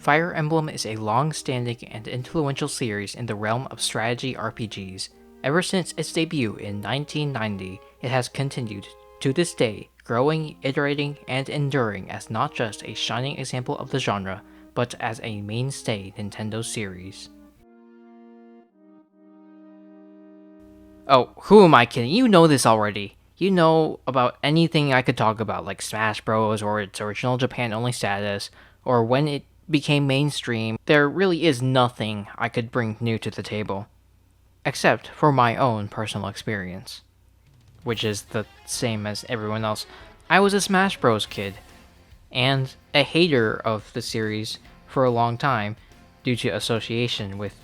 Fire Emblem is a long-standing and influential series in the realm of strategy RPGs. Ever since its debut in 1990, it has continued, to this day, growing, iterating, and enduring as not just a shining example of the genre, but as a mainstay Nintendo series. Oh, who am I kidding? You know this already. You know about anything I could talk about, like Smash Bros. Or its original Japan-only status, or when it became mainstream. There really is nothing I could bring new to the table. Except for my own personal experience, which is the same as everyone else. I was a Smash Bros. Kid, and a hater of the series for a long time due to association with,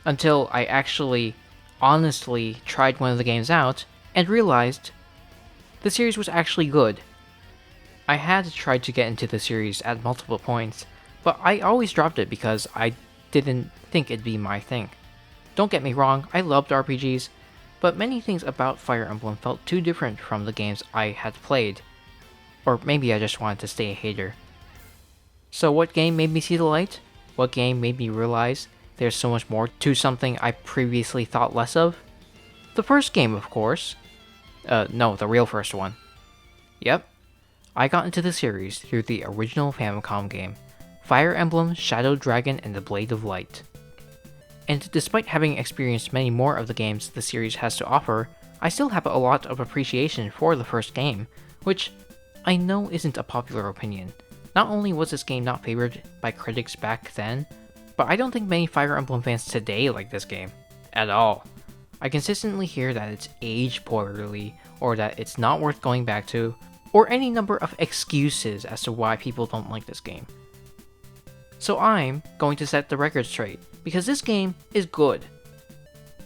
until I actually honestly tried one of the games out and realized the series was actually good. I had tried to get into the series at multiple points, but I always dropped it because I didn't think it'd be my thing. Don't get me wrong, I loved RPGs, but many things about Fire Emblem felt too different from the games I had played. Or maybe I just wanted to stay a hater. So what game made me see the light? What game made me realize there's so much more to something I previously thought less of? The first game, of course. No, the real first one. Yep. I got into the series through the original Famicom game, Fire Emblem Shadow Dragon and the Blade of Light. And despite having experienced many more of the games the series has to offer, I still have a lot of appreciation for the first game, which I know isn't a popular opinion. Not only was this game not favored by critics back then, but I don't think many Fire Emblem fans today like this game. At all. I consistently hear that it's aged poorly, or that it's not worth going back to, or any number of excuses as to why people don't like this game. So I'm going to set the record straight, because this game is good.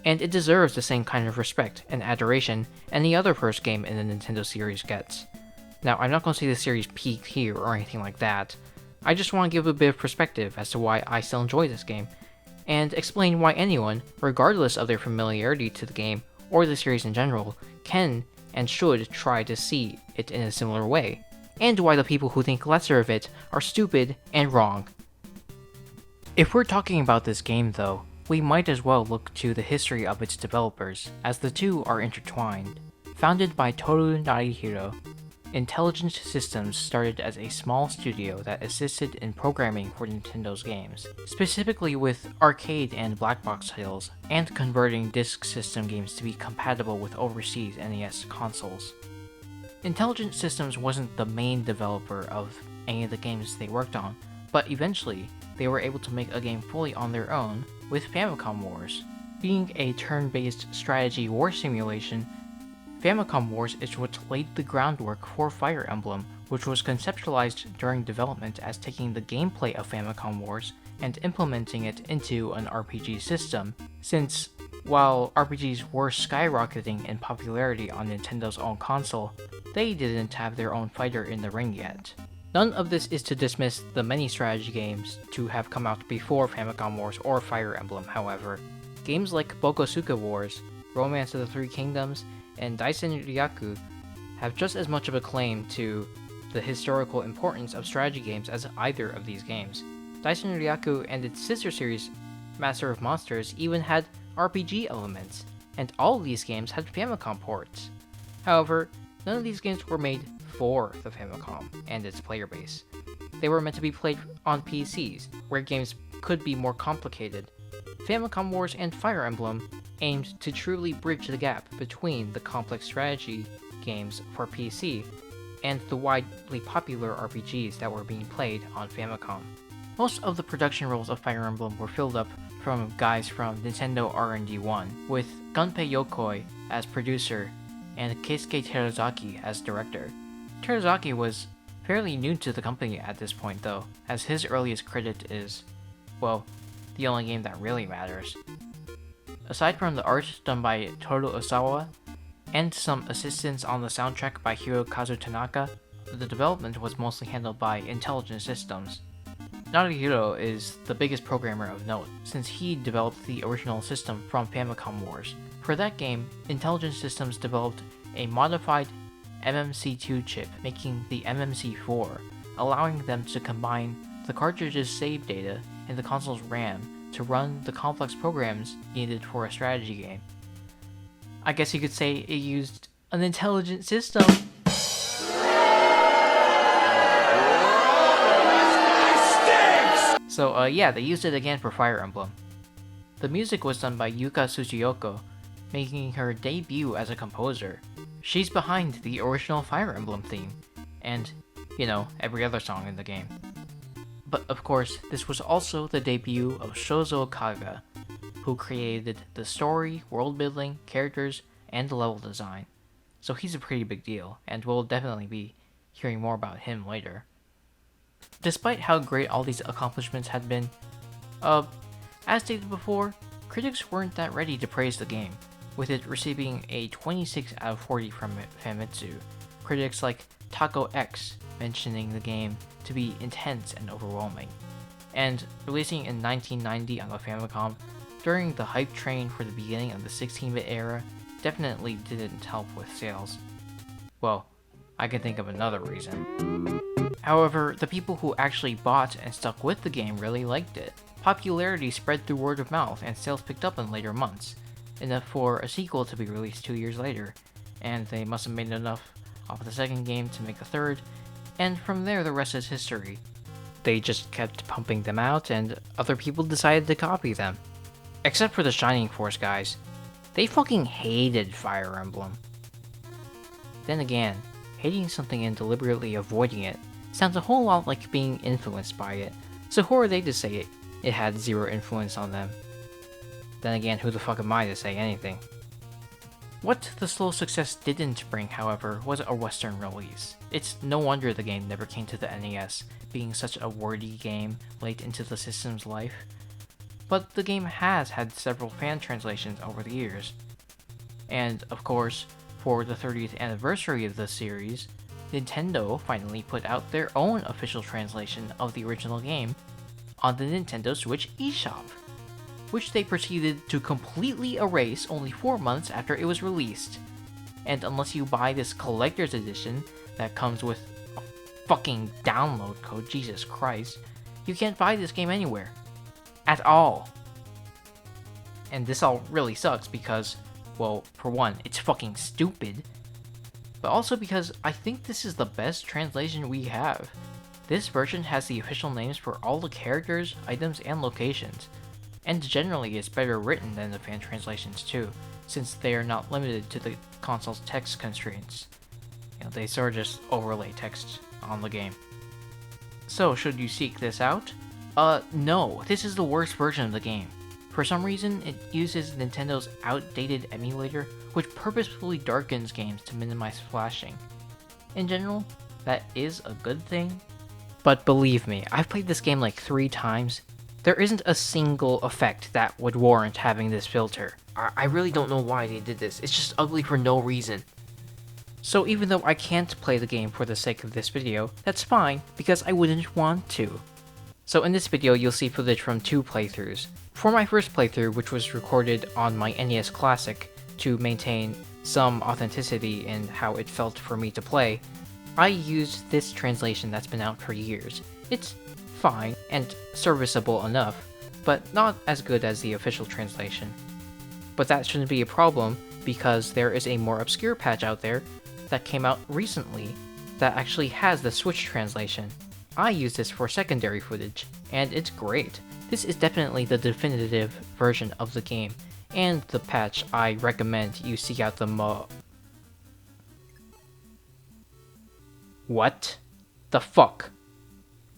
And it deserves the same kind of respect and adoration any other first game in the Nintendo series gets. Now, I'm not going to say the series peaked here or anything like that. I just want to give a bit of perspective as to why I still enjoy this game, and explain why anyone, regardless of their familiarity to the game or the series in general, can and should try to see it in a similar way, and why the people who think lesser of it are stupid and wrong. If we're talking about this game though, we might as well look to the history of its developers, as the two are intertwined. Founded by Toru Narihiro, Intelligent Systems started as a small studio that assisted in programming for Nintendo's games, specifically with arcade and black box titles, and converting disk system games to be compatible with overseas NES consoles. Intelligent Systems wasn't the main developer of any of the games they worked on, but eventually they were able to make a game fully on their own with Famicom Wars. Being a turn-based strategy war simulation, Famicom Wars is what laid the groundwork for Fire Emblem, which was conceptualized during development as taking the gameplay of Famicom Wars and implementing it into an RPG system, since while RPGs were skyrocketing in popularity on Nintendo's own console, they didn't have their own fighter in the ring yet. None of this is to dismiss the many strategy games to have come out before Famicom Wars or Fire Emblem, however. Games like Bokosuka Wars, Romance of the Three Kingdoms, and Daisen Ryaku have just as much of a claim to the historical importance of strategy games as either of these games. Daisen Ryaku and its sister series, Master of Monsters, even had RPG elements, and all of these games had Famicom ports. However, none of these games were made for the Famicom and its player base. They were meant to be played on PCs, where games could be more complicated. Famicom Wars and Fire Emblem aimed to truly bridge the gap between the complex strategy games for PC and the widely popular RPGs that were being played on Famicom. Most of the production roles of Fire Emblem were filled up from guys from Nintendo R&D 1, with Gunpei Yokoi as producer and Keisuke Terozaki as director. Terozaki was fairly new to the company at this point though, as his earliest credit is, well, the only game that really matters. Aside from the art done by Toru Osawa, and some assistance on the soundtrack by Hirokazu Tanaka, the development was mostly handled by Intelligent Systems. Narihiro is the biggest programmer of note, since he developed the original system from Famicom Wars. For that game, Intelligent Systems developed a modified MMC2 chip, making the MMC4, allowing them to combine the cartridge's save data and the console's RAM to run the complex programs needed for a strategy game. I guess you could say it used an intelligent system. So yeah, they used it again for Fire Emblem. The music was done by Yuka Tsuchiyoko, making her debut as a composer. She's behind the original Fire Emblem theme, and, you know, every other song in the game. But of course, this was also the debut of Shozo Kaga, who created the story, world building, characters, and the level design. So he's a pretty big deal, and we'll definitely be hearing more about him later. Despite how great all these accomplishments had been, as stated before, critics weren't that ready to praise the game, with it receiving a 26 out of 40 from Famitsu. Critics like Taco X mentioning the game to be intense and overwhelming. And releasing in 1990 on the Famicom, during the hype train for the beginning of the 16-bit era, definitely didn't help with sales. Well, I can think of another reason. However, the people who actually bought and stuck with the game really liked it. Popularity spread through word of mouth and sales picked up in later months, enough for a sequel to be released 2 years later, and they must have made enough off the second game to make a third, and from there the rest is history. They just kept pumping them out and other people decided to copy them. Except for the Shining Force guys. They fucking hated Fire Emblem. Then again, hating something and deliberately avoiding it sounds a whole lot like being influenced by it, so who are they to say it had zero influence on them? Then again, who the fuck am I to say anything? What the slow success didn't bring, however, was a Western release. It's no wonder the game never came to the NES, being such a wordy game late into the system's life. But the game has had several fan translations over the years. And, of course, for the 30th anniversary of the series, Nintendo finally put out their own official translation of the original game on the Nintendo Switch eShop, which they proceeded to completely erase only 4 months after it was released. And unless you buy this collector's edition that comes with a fucking download code, Jesus Christ, you can't buy this game anywhere. At all. And this all really sucks because, well, for one, it's fucking stupid, but also because I think this is the best translation we have. This version has the official names for all the characters, items, and locations, and generally is better written than the fan translations too, since they are not limited to the console's text constraints. You know, they sort of just overlay text on the game. So, should you seek this out? No, this is the worst version of the game. For some reason, it uses Nintendo's outdated emulator, which purposefully darkens games to minimize flashing. In general, that is a good thing. But believe me, I've played this game like 3 times. There isn't a single effect that would warrant having this filter. I really don't know why they did this. It's just ugly for no reason. So even though I can't play the game for the sake of this video, that's fine, because I wouldn't want to. So in this video, you'll see footage from 2 playthroughs. For my first playthrough, which was recorded on my NES Classic to maintain some authenticity in how it felt for me to play, I used this translation that's been out for years. It's fine and serviceable enough, but not as good as the official translation. But that shouldn't be a problem, because there is a more obscure patch out there that came out recently that actually has the Switch translation. I use this for secondary footage, and it's great. This is definitely the definitive version of the game, and the patch I recommend you seek out the What the fuck?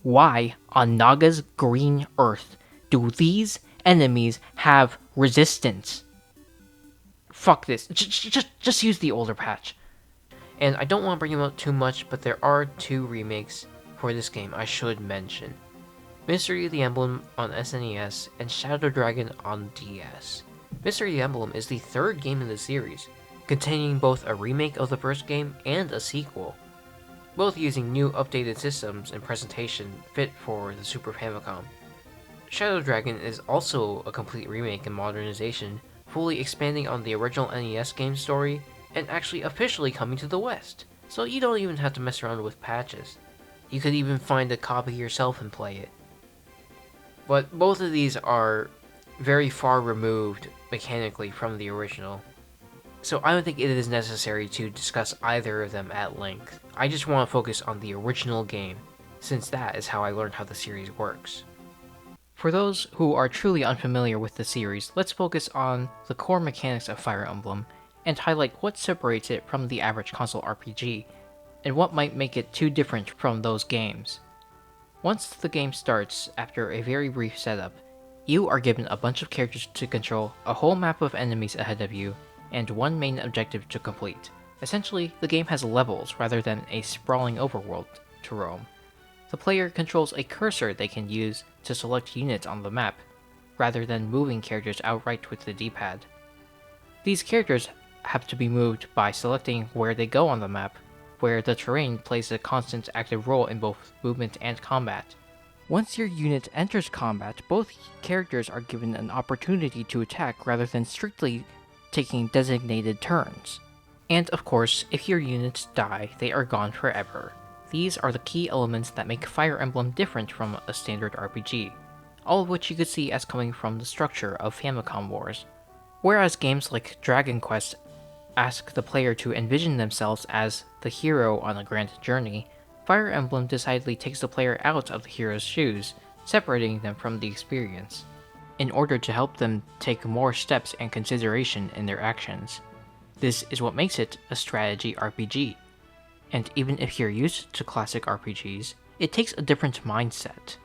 Why on Naga's green earth do these enemies have resistance? Fuck this. Just use the older patch. And I don't want to bring them out too much, but there are 2 remakes for this game I should mention. Mystery of the Emblem on SNES and Shadow Dragon on DS. Mystery of the Emblem is the 3rd game in the series, containing both a remake of the first game and a sequel, both using new updated systems and presentation fit for the Super Famicom. Shadow Dragon is also a complete remake and modernization, fully expanding on the original NES game story and actually officially coming to the West, so you don't even have to mess around with patches. You could even find a copy yourself and play it. But both of these are very far removed mechanically from the original. So I don't think it is necessary to discuss either of them at length. I just want to focus on the original game, since that is how I learned how the series works. For those who are truly unfamiliar with the series, let's focus on the core mechanics of Fire Emblem, and highlight what separates it from the average console RPG, and what might make it too different from those games. Once the game starts, after a very brief setup, you are given a bunch of characters to control, a whole map of enemies ahead of you, and one main objective to complete. Essentially, the game has levels rather than a sprawling overworld to roam. The player controls a cursor they can use to select units on the map, rather than moving characters outright with the D-pad. These characters have to be moved by selecting where they go on the map, where the terrain plays a constant active role in both movement and combat. Once your unit enters combat, both characters are given an opportunity to attack rather than strictly taking designated turns. And of course, if your units die, they are gone forever. These are the key elements that make Fire Emblem different from a standard RPG, all of which you could see as coming from the structure of Famicom Wars. Whereas games like Dragon Quest ask the player to envision themselves as the hero on a grand journey, Fire Emblem decidedly takes the player out of the hero's shoes, separating them from the experience, in order to help them take more steps and consideration in their actions. This is what makes it a strategy RPG. And even if you're used to classic RPGs, it takes a different mindset.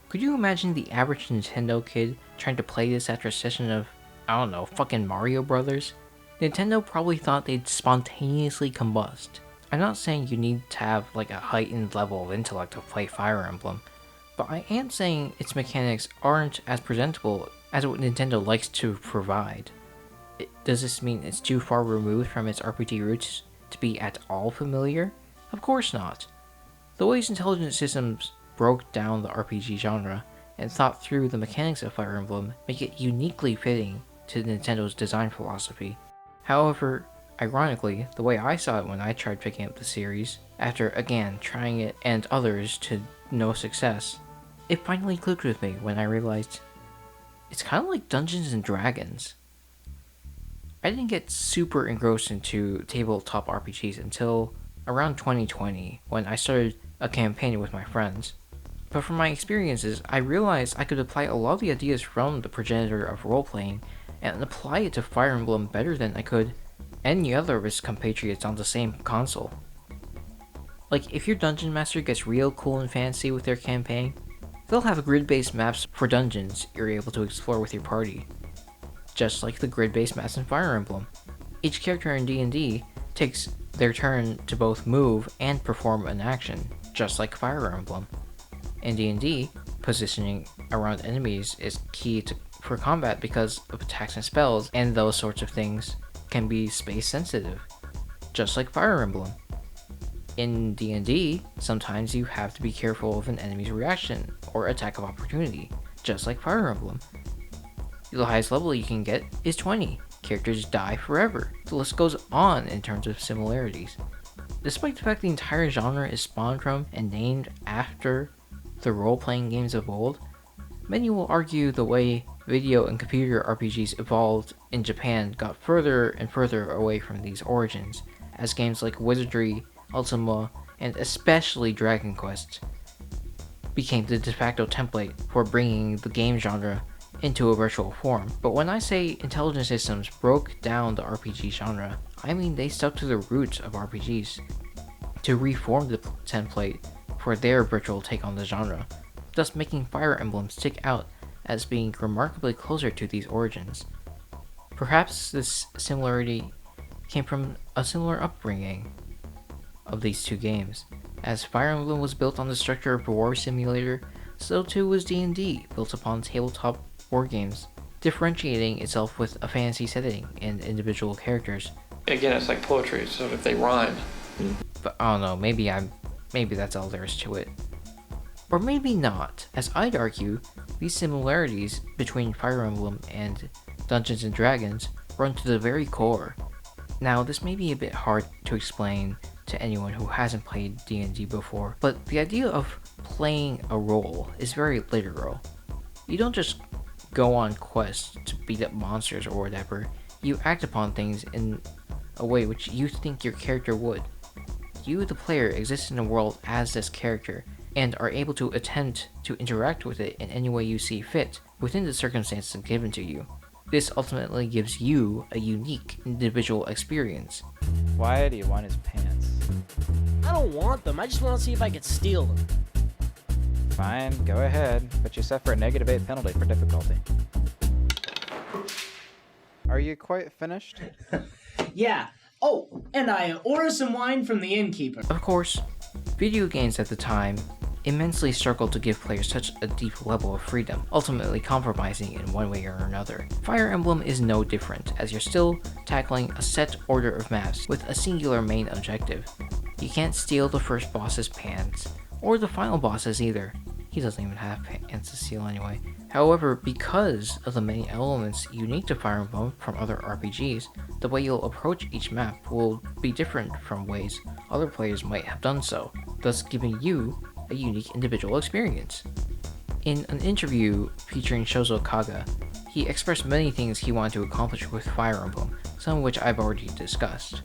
Could you imagine the average Nintendo kid trying to play this after a session of, I don't know, fucking Mario Brothers? Nintendo probably thought they'd spontaneously combust. I'm not saying you need to have like a heightened level of intellect to play Fire Emblem, but I am saying its mechanics aren't as presentable as what Nintendo likes to provide. Does this mean it's too far removed from its RPG roots to be at all familiar? Of course not. The ways Intelligent Systems broke down the RPG genre and thought through the mechanics of Fire Emblem make it uniquely fitting to Nintendo's design philosophy. However, ironically, the way I saw it when I tried picking up the series, after again trying it and others to no success, it finally clicked with me when I realized it's kind of like Dungeons and Dragons. I didn't get super engrossed into tabletop RPGs until around 2020 when I started a campaign with my friends. But from my experiences, I realized I could apply a lot of the ideas from the progenitor of role-playing and apply it to Fire Emblem better than I could any other of its compatriots on the same console. Like, if your dungeon master gets real cool and fancy with their campaign, they'll have grid-based maps for dungeons you're able to explore with your party, just like the grid-based maps in Fire Emblem. Each character in D&D takes their turn to both move and perform an action, just like Fire Emblem. In D&D, positioning around enemies is key for combat because of attacks and spells, and those sorts of things can be space sensitive, just like Fire Emblem. In D&D, sometimes you have to be careful of an enemy's reaction or attack of opportunity, just like Fire Emblem. The highest level you can get is 20. Characters die forever. The list goes on in terms of similarities. Despite the fact the entire genre is spawned from and named after the role-playing games of old, many will argue the way video and computer RPGs evolved in Japan got further and further away from these origins, as games like Wizardry, Ultima, and especially Dragon Quest became the de facto template for bringing the game genre into a virtual form. But when I say Intelligent Systems broke down the RPG genre, I mean they stuck to the roots of RPGs to reform the template for their virtual take on the genre, thus making Fire Emblem stick out as being remarkably closer to these origins. Perhaps this similarity came from a similar upbringing of these two games. As Fire Emblem was built on the structure of a war simulator, so too was D&D, built upon tabletop war games, differentiating itself with a fantasy setting and individual characters. Again, it's like poetry, so if they rhyme. But I don't know, maybe that's all there is to it. Or maybe not, as I'd argue, these similarities between Fire Emblem and Dungeons & Dragons run to the very core. Now, this may be a bit hard to explain to anyone who hasn't played D&D before, but the idea of playing a role is very literal. You don't just go on quests to beat up monsters or whatever. You act upon things in a way which you think your character would. You, the player, exist in the world as this character, and are able to attempt to interact with it in any way you see fit, within the circumstances given to you. This ultimately gives you a unique individual experience. Why do you want his pants? I don't want them, I just want to see if I can steal them. Fine, go ahead, but you suffer a -8 penalty for difficulty. Are you quite finished? Yeah. Oh, and I order some wine from the innkeeper. Of course, video games at the time immensely struggled to give players such a deep level of freedom, ultimately compromising in one way or another. Fire Emblem is no different, as you're still tackling a set order of maps with a singular main objective. You can't steal the first boss's pants, or the final boss's either. He doesn't even have pants to steal anyway. However, because of the many elements unique to Fire Emblem from other RPGs, the way you'll approach each map will be different from ways other players might have done so, thus giving you a unique individual experience. In an interview featuring Shozo Kaga, he expressed many things he wanted to accomplish with Fire Emblem, some of which I've already discussed.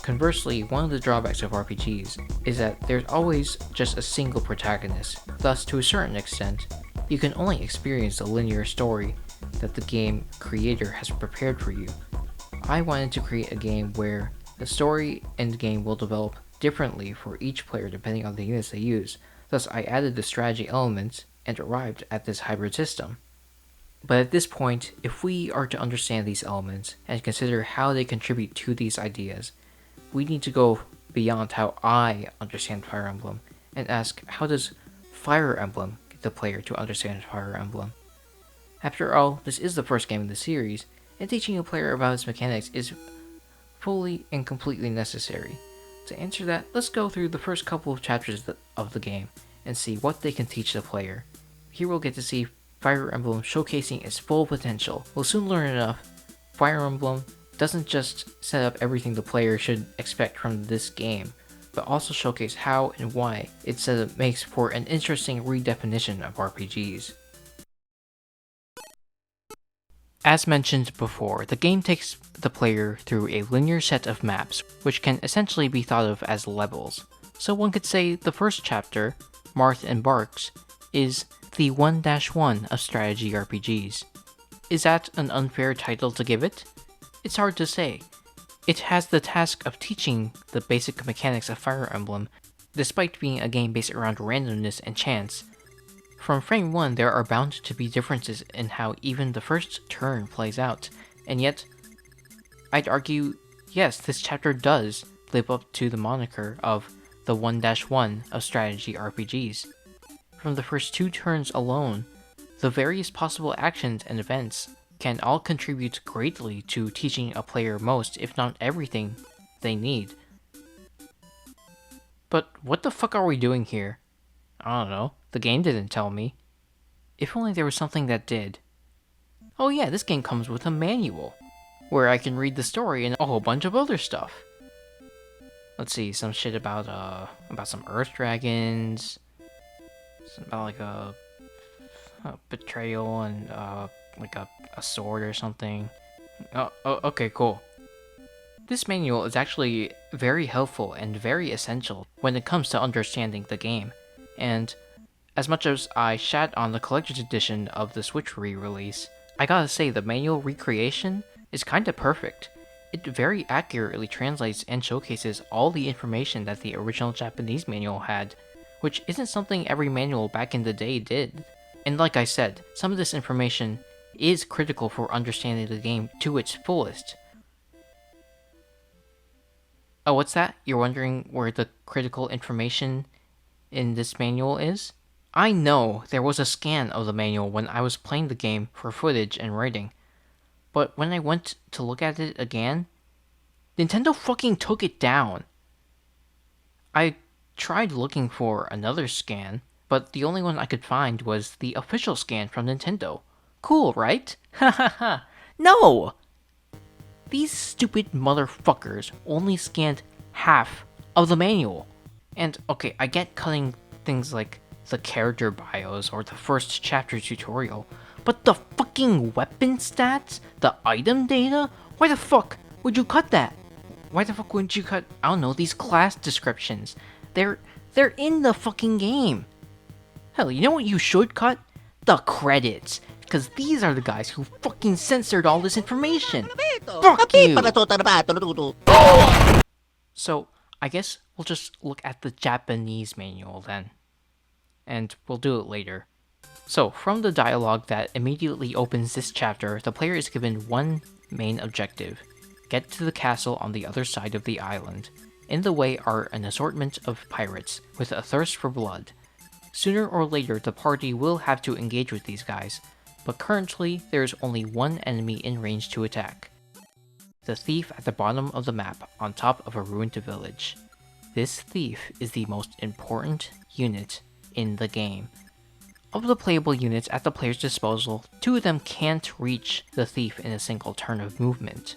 Conversely, one of the drawbacks of RPGs is that there's always just a single protagonist, thus to a certain extent, you can only experience the linear story that the game creator has prepared for you. I wanted to create a game where the story and the game will develop differently for each player depending on the units they use, thus I added the strategy elements and arrived at this hybrid system. But at this point, if we are to understand these elements and consider how they contribute to these ideas, we need to go beyond how I understand Fire Emblem and ask, how does Fire Emblem get the player to understand Fire Emblem? After all, this is the first game in the series, and teaching a player about its mechanics is fully and completely necessary. To answer that, let's go through the first couple of chapters of the game and see what they can teach the player. Here we'll get to see Fire Emblem showcasing its full potential. We'll soon learn enough. Fire Emblem doesn't just set up everything the player should expect from this game, but also showcase how and why its setup makes for an interesting redefinition of RPGs. As mentioned before, the game takes the player through a linear set of maps, which can essentially be thought of as levels. So one could say the first chapter, Marth Embarks, is the 1-1 of strategy RPGs. Is that an unfair title to give it? It's hard to say. It has the task of teaching the basic mechanics of Fire Emblem, despite being a game based around randomness and chance. From frame 1, there are bound to be differences in how even the first turn plays out, and yet, I'd argue, yes, this chapter does live up to the moniker of the 1-1 of strategy RPGs. From the first 2 turns alone, the various possible actions and events can all contribute greatly to teaching a player most, if not everything, they need. But what the fuck are we doing here? I don't know. The game didn't tell me. If only there was something that did. Oh yeah, this game comes with a manual, where I can read the story and a whole bunch of other stuff. Let's see, some shit about some earth dragons, about like a betrayal and like a sword or something. Oh, okay, cool. This manual is actually very helpful and very essential when it comes to understanding the game, and as much as I shat on the collector's edition of the Switch re-release, I gotta say the manual recreation is kinda perfect. It very accurately translates and showcases all the information that the original Japanese manual had, which isn't something every manual back in the day did. And like I said, some of this information is critical for understanding the game to its fullest. Oh, what's that? You're wondering where the critical information in this manual is? I know there was a scan of the manual when I was playing the game for footage and writing, but when I went to look at it again, Nintendo fucking took it down. I tried looking for another scan, but the only one I could find was the official scan from Nintendo. Cool, right? Hahaha. No! These stupid motherfuckers only scanned half of the manual. And okay, I get cutting things like the character bios or the first chapter tutorial, but the fucking weapon stats? The item data? Why the fuck would you cut that? Why the fuck wouldn't you cut, I don't know, these class descriptions? They're in the fucking game. Hell, you know what you should cut? The credits. Because these are the guys who fucking censored all this information. Fuck you! So, I guess we'll just look at the Japanese manual then. And we'll do it later. So, from the dialogue that immediately opens this chapter, the player is given one main objective. Get to the castle on the other side of the island. In the way are an assortment of pirates with a thirst for blood. Sooner or later, the party will have to engage with these guys, but currently there is only one enemy in range to attack. The thief at the bottom of the map on top of a ruined village. This thief is the most important unit in the game. Of the playable units at the player's disposal, 2 of them can't reach the thief in a single turn of movement.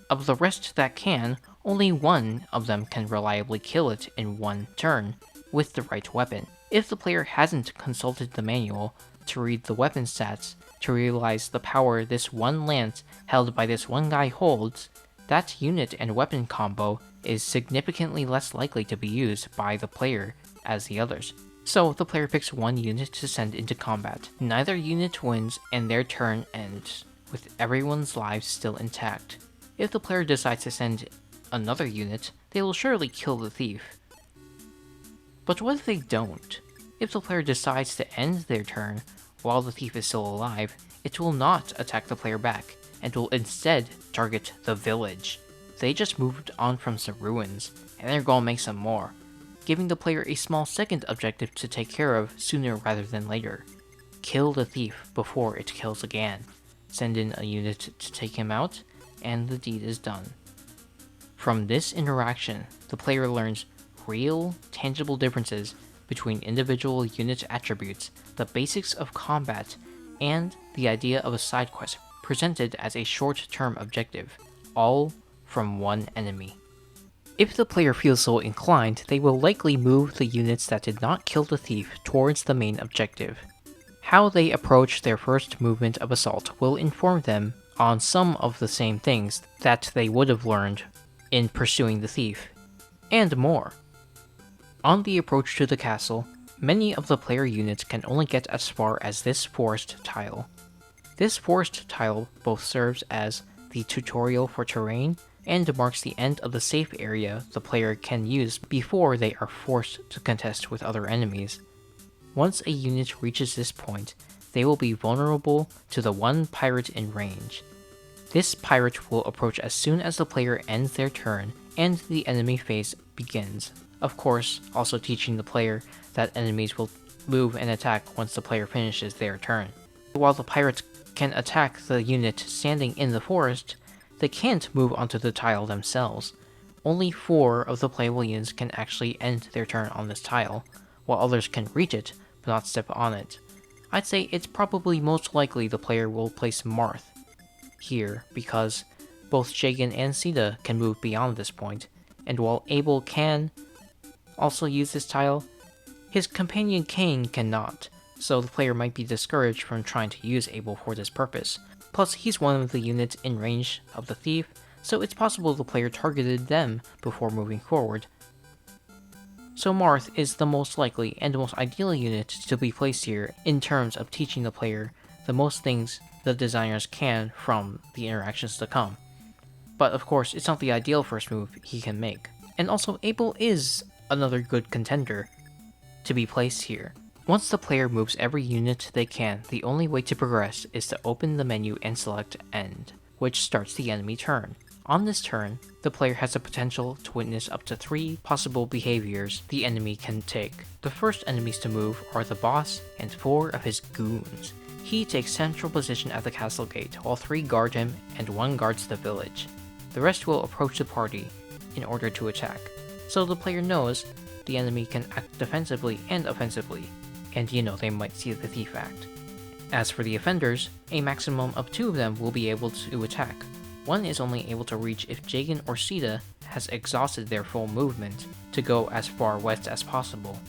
Of the rest that can, only 1 of them can reliably kill it in 1 turn with the right weapon. If the player hasn't consulted the manual to read the weapon stats to realize the power this one lance held by this one guy holds, that unit and weapon combo is significantly less likely to be used by the player as the others. So the player picks one unit to send into combat. Neither unit wins and their turn ends, with everyone's lives still intact. If the player decides to send another unit, they will surely kill the thief. But what if they don't? If the player decides to end their turn while the thief is still alive, it will not attack the player back, and will instead target the village. They just moved on from some ruins, and they're gonna make some more, giving the player a small second objective to take care of sooner rather than later. Kill the thief before it kills again. Send in a unit to take him out, and the deed is done. From this interaction, the player learns real, tangible differences between individual unit attributes, the basics of combat, and the idea of a side quest presented as a short-term objective, all from one enemy. If the player feels so inclined, they will likely move the units that did not kill the thief towards the main objective. How they approach their first movement of assault will inform them on some of the same things that they would have learned in pursuing the thief, and more. On the approach to the castle, many of the player units can only get as far as this forest tile. This forest tile both serves as the tutorial for terrain and marks the end of the safe area the player can use before they are forced to contest with other enemies. Once a unit reaches this point, they will be vulnerable to the one pirate in range. This pirate will approach as soon as the player ends their turn and the enemy phase begins. Of course, also teaching the player that enemies will move and attack once the player finishes their turn. While the pirates can attack the unit standing in the forest, they can't move onto the tile themselves. Only 4 of the playable units can actually end their turn on this tile, while others can reach it, but not step on it. I'd say it's probably most likely the player will place Marth here, because both Jagan and Sita can move beyond this point, and while Abel can also use this tile, his companion Kane cannot, so the player might be discouraged from trying to use Abel for this purpose. Plus, he's one of the units in range of the thief, so it's possible the player targeted them before moving forward. So Marth is the most likely and most ideal unit to be placed here in terms of teaching the player the most things the designers can from the interactions to come. But of course, it's not the ideal first move he can make. And also, Abel is another good contender to be placed here. Once the player moves every unit they can, the only way to progress is to open the menu and select End, which starts the enemy turn. On this turn, the player has the potential to witness up to 3 possible behaviors the enemy can take. The first enemies to move are the boss and 4 of his goons. He takes central position at the castle gate, while 3 guard him and 1 guards the village. The rest will approach the party in order to attack, so the player knows the enemy can act defensively and offensively, and they might see the thief act. As for the offenders, a maximum of 2 of them will be able to attack. One is only able to reach if Jagan or Sita has exhausted their full movement to go as far west as possible.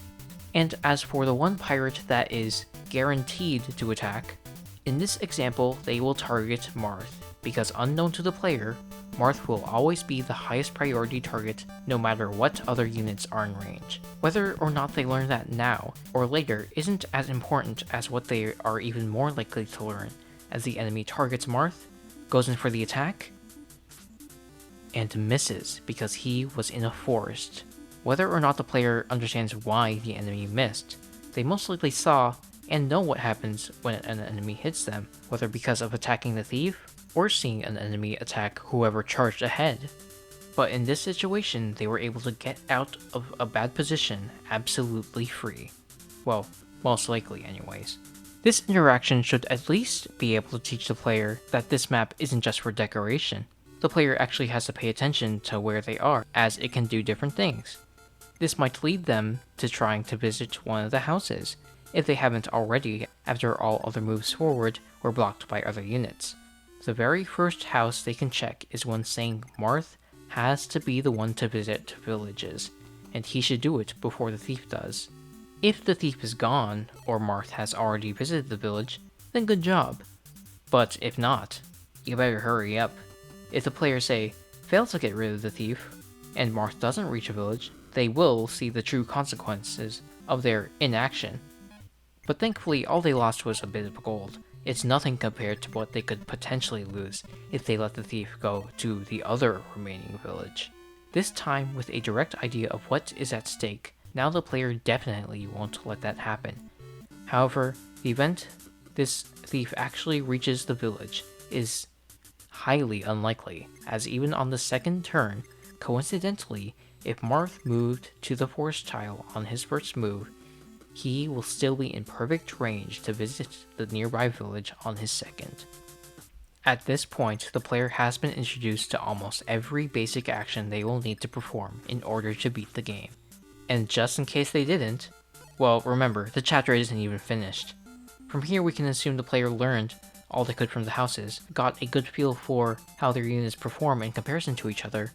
And as for the one pirate that is guaranteed to attack, in this example they will target Marth, because unknown to the player, Marth will always be the highest priority target no matter what other units are in range. Whether or not they learn that now or later isn't as important as what they are even more likely to learn, as the enemy targets Marth, goes in for the attack, and misses because he was in a forest. Whether or not the player understands why the enemy missed, they most likely saw and know what happens when an enemy hits them, whether because of attacking the thief or seeing an enemy attack whoever charged ahead. But in this situation, they were able to get out of a bad position absolutely free. Well, most likely anyways. This interaction should at least be able to teach the player that this map isn't just for decoration. The player actually has to pay attention to where they are, as it can do different things. This might lead them to trying to visit one of the houses, if they haven't already after all other moves forward were blocked by other units. The very first house they can check is one saying Marth has to be the one to visit villages, and he should do it before the thief does. If the thief is gone, or Marth has already visited the village, then good job. But if not, you better hurry up. If the players say, fail to get rid of the thief, and Marth doesn't reach a village, they will see the true consequences of their inaction. But thankfully all they lost was a bit of gold. It's nothing compared to what they could potentially lose if they let the thief go to the other remaining village. This time with a direct idea of what is at stake, now the player definitely won't let that happen. However, the event this thief actually reaches the village is highly unlikely, as even on the second turn, coincidentally, if Marth moved to the forest tile on his first move, he will still be in perfect range to visit the nearby village on his second. At this point, the player has been introduced to almost every basic action they will need to perform in order to beat the game. And just in case they didn't, well, remember, the chapter isn't even finished. From here we can assume the player learned all they could from the houses, got a good feel for how their units perform in comparison to each other,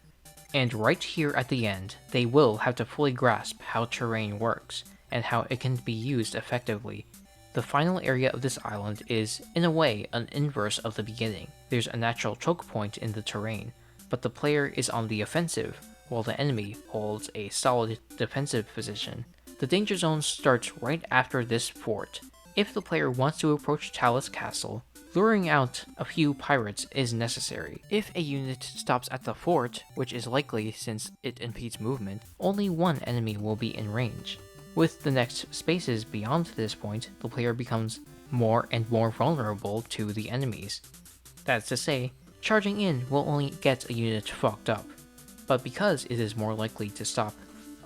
and right here at the end, they will have to fully grasp how terrain works, and how it can be used effectively. The final area of this island is, in a way, an inverse of the beginning. There's a natural choke point in the terrain, but the player is on the offensive, while the enemy holds a solid defensive position. The danger zone starts right after this fort. If the player wants to approach Talus Castle, luring out a few pirates is necessary. If a unit stops at the fort, which is likely since it impedes movement, only one enemy will be in range. With the next spaces beyond this point, the player becomes more and more vulnerable to the enemies. That's to say, charging in will only get a unit fucked up, but because it is more likely to stop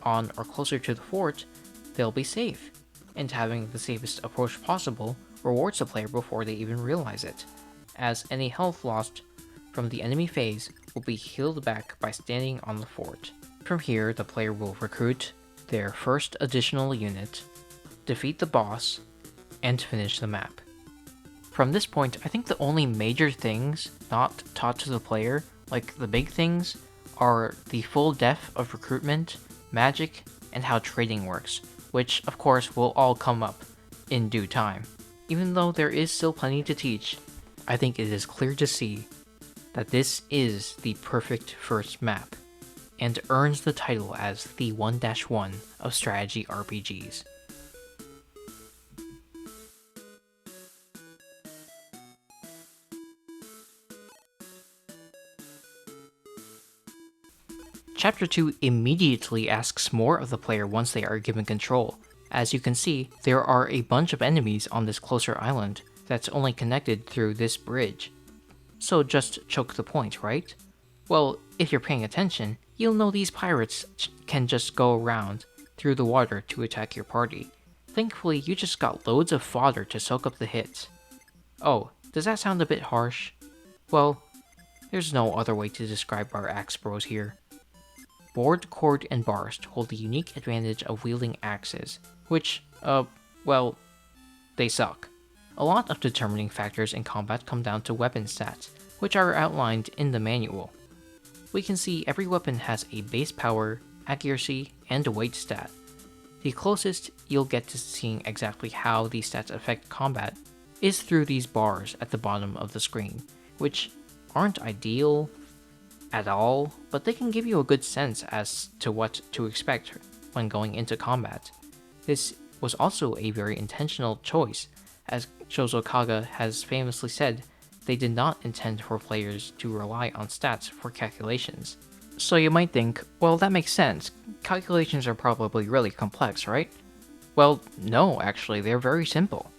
on or closer to the fort, they'll be safe, and having the safest approach possible rewards the player before they even realize it, as any health lost from the enemy phase will be healed back by standing on the fort. From here, the player will recruit their first additional unit, defeat the boss, and finish the map. From this point, I think the only major things not taught to the player, like the big things, are the full depth of recruitment, magic, and how trading works, which of course will all come up in due time. Even though there is still plenty to teach, I think it is clear to see that this is the perfect first map, and earns the title as the 1-1 of strategy RPGs. Chapter 2 immediately asks more of the player once they are given control. As you can see, there are a bunch of enemies on this closer island that's only connected through this bridge. So just choke the point, right? Well, if you're paying attention, you'll know these pirates can just go around through the water to attack your party. Thankfully, you just got loads of fodder to soak up the hits. Oh, does that sound a bit harsh? Well, there's no other way to describe our axe bros here. Board, Cord, and Barst hold the unique advantage of wielding axes, which, well, they suck. A lot of determining factors in combat come down to weapon stats, which are outlined in the manual. We can see every weapon has a base power, accuracy, and weight stat. The closest you'll get to seeing exactly how these stats affect combat is through these bars at the bottom of the screen, which aren't ideal at all, but they can give you a good sense as to what to expect when going into combat. This was also a very intentional choice, as Shozo Kaga has famously said they did not intend for players to rely on stats for calculations. So you might think, well, that makes sense. Calculations are probably really complex, right? Well, no, actually, they're very simple.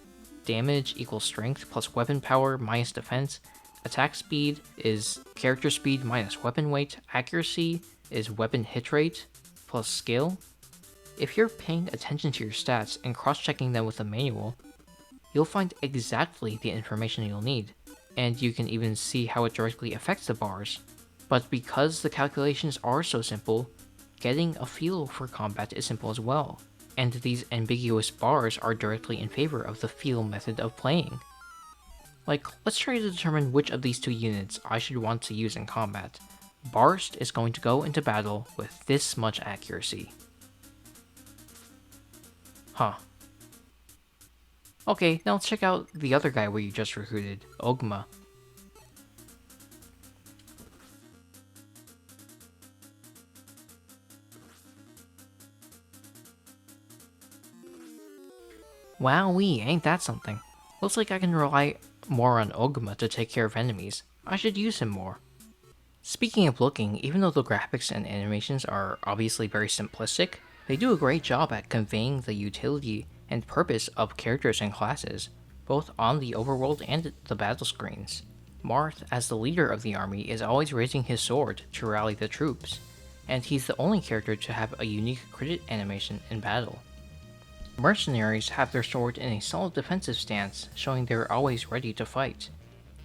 Damage equals strength plus weapon power minus defense. Attack speed is character speed minus weapon weight. Accuracy is weapon hit rate plus skill. If you're paying attention to your stats and cross-checking them with the manual, you'll find exactly the information you'll need, and you can even see how it directly affects the bars. But because the calculations are so simple, getting a feel for combat is simple as well, and these ambiguous bars are directly in favor of the feel method of playing. Like, let's try to determine which of these two units I should want to use in combat. Barst is going to go into battle with this much accuracy. Huh. Okay, now let's check out the other guy we just recruited, Ogma. Wowee, ain't that something. Looks like I can rely more on Ogma to take care of enemies. I should use him more. Speaking of looking, even though the graphics and animations are obviously very simplistic, they do a great job at conveying the utility and purpose of characters and classes, both on the overworld and the battle screens. Marth, as the leader of the army, is always raising his sword to rally the troops, and he's the only character to have a unique crit animation in battle. Mercenaries have their sword in a solid defensive stance, showing they're always ready to fight.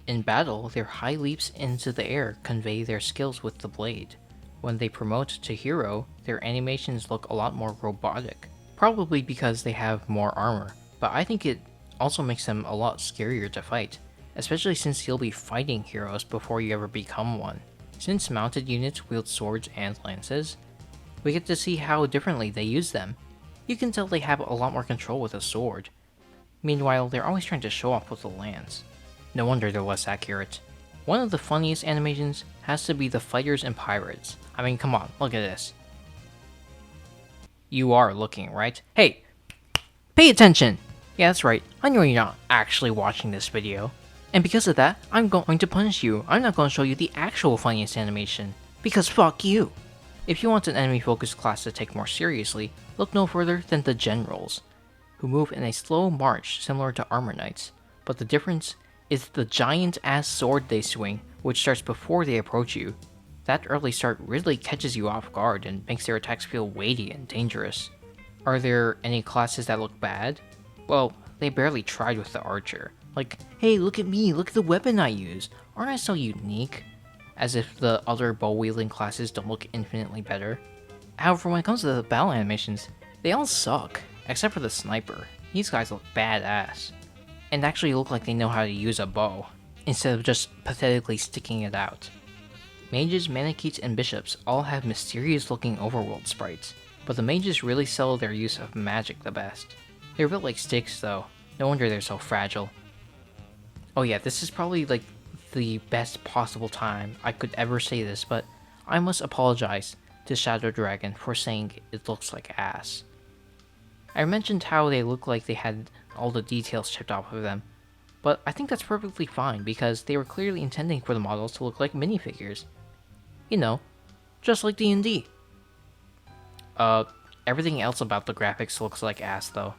In battle, their high leaps into the air convey their skills with the blade. When they promote to hero, their animations look a lot more robotic, probably because they have more armor, but I think it also makes them a lot scarier to fight, especially since you'll be fighting heroes before you ever become one. Since mounted units wield swords and lances, we get to see how differently they use them. You can tell they have a lot more control with a sword. Meanwhile, they're always trying to show off with the lance. No wonder they're less accurate. One of the funniest animations has to be the fighters and pirates. I mean, come on, look at this. You are looking, right? Hey! Pay attention! Yeah, that's right, I know you're not actually watching this video. And because of that, I'm going to punish you. I'm not going to show you the actual funniest animation. Because fuck you! If you want an enemy-focused class to take more seriously, look no further than the Generals, who move in a slow march similar to Armor Knights, but the difference is the giant-ass sword they swing, which starts before they approach you. That early start really catches you off guard and makes their attacks feel weighty and dangerous. Are there any classes that look bad? Well, they barely tried with the Archer. Like, hey, look at me, look at the weapon I use, aren't I so unique? As if the other bow-wielding classes don't look infinitely better. However, when it comes to the battle animations, they all suck, except for the sniper. These guys look badass, and actually look like they know how to use a bow, instead of just pathetically sticking it out. Mages, Manicheets, and Bishops all have mysterious-looking overworld sprites, but the mages really sell their use of magic the best. They're built like sticks though, no wonder they're so fragile. Oh yeah, this is probably like the best possible time I could ever say this, but I must apologize to Shadow Dragon for saying it looks like ass. I mentioned how they look like they had all the details chipped off of them, but I think that's perfectly fine because they were clearly intending for the models to look like minifigures. You know, just like D&D. Everything else about the graphics looks like ass though.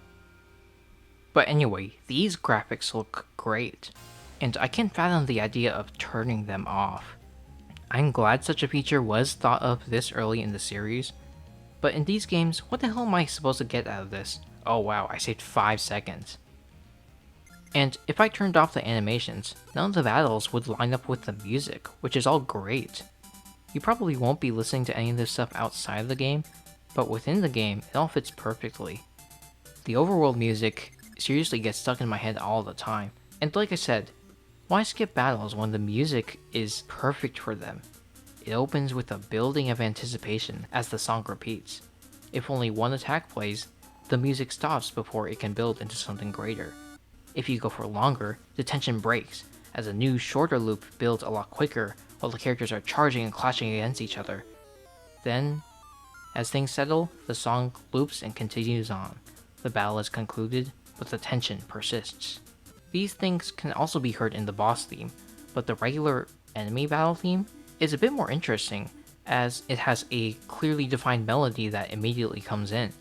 But anyway, these graphics look great, and I can't fathom the idea of turning them off. I'm glad such a feature was thought of this early in the series, but in these games, what the hell am I supposed to get out of this? Oh wow, I saved 5 seconds. And if I turned off the animations, none of the battles would line up with the music, which is all great. You probably won't be listening to any of this stuff outside of the game, but within the game, it all fits perfectly. The overworld music seriously gets stuck in my head all the time, and like I said, why skip battles when the music is perfect for them? It opens with a building of anticipation as the song repeats. If only one attack plays, the music stops before it can build into something greater. If you go for longer, the tension breaks, as a new shorter loop builds a lot quicker while the characters are charging and clashing against each other. Then, as things settle, the song loops and continues on. The battle is concluded, but the tension persists. These things can also be heard in the boss theme, but the regular enemy battle theme is a bit more interesting, as it has a clearly defined melody that immediately comes in.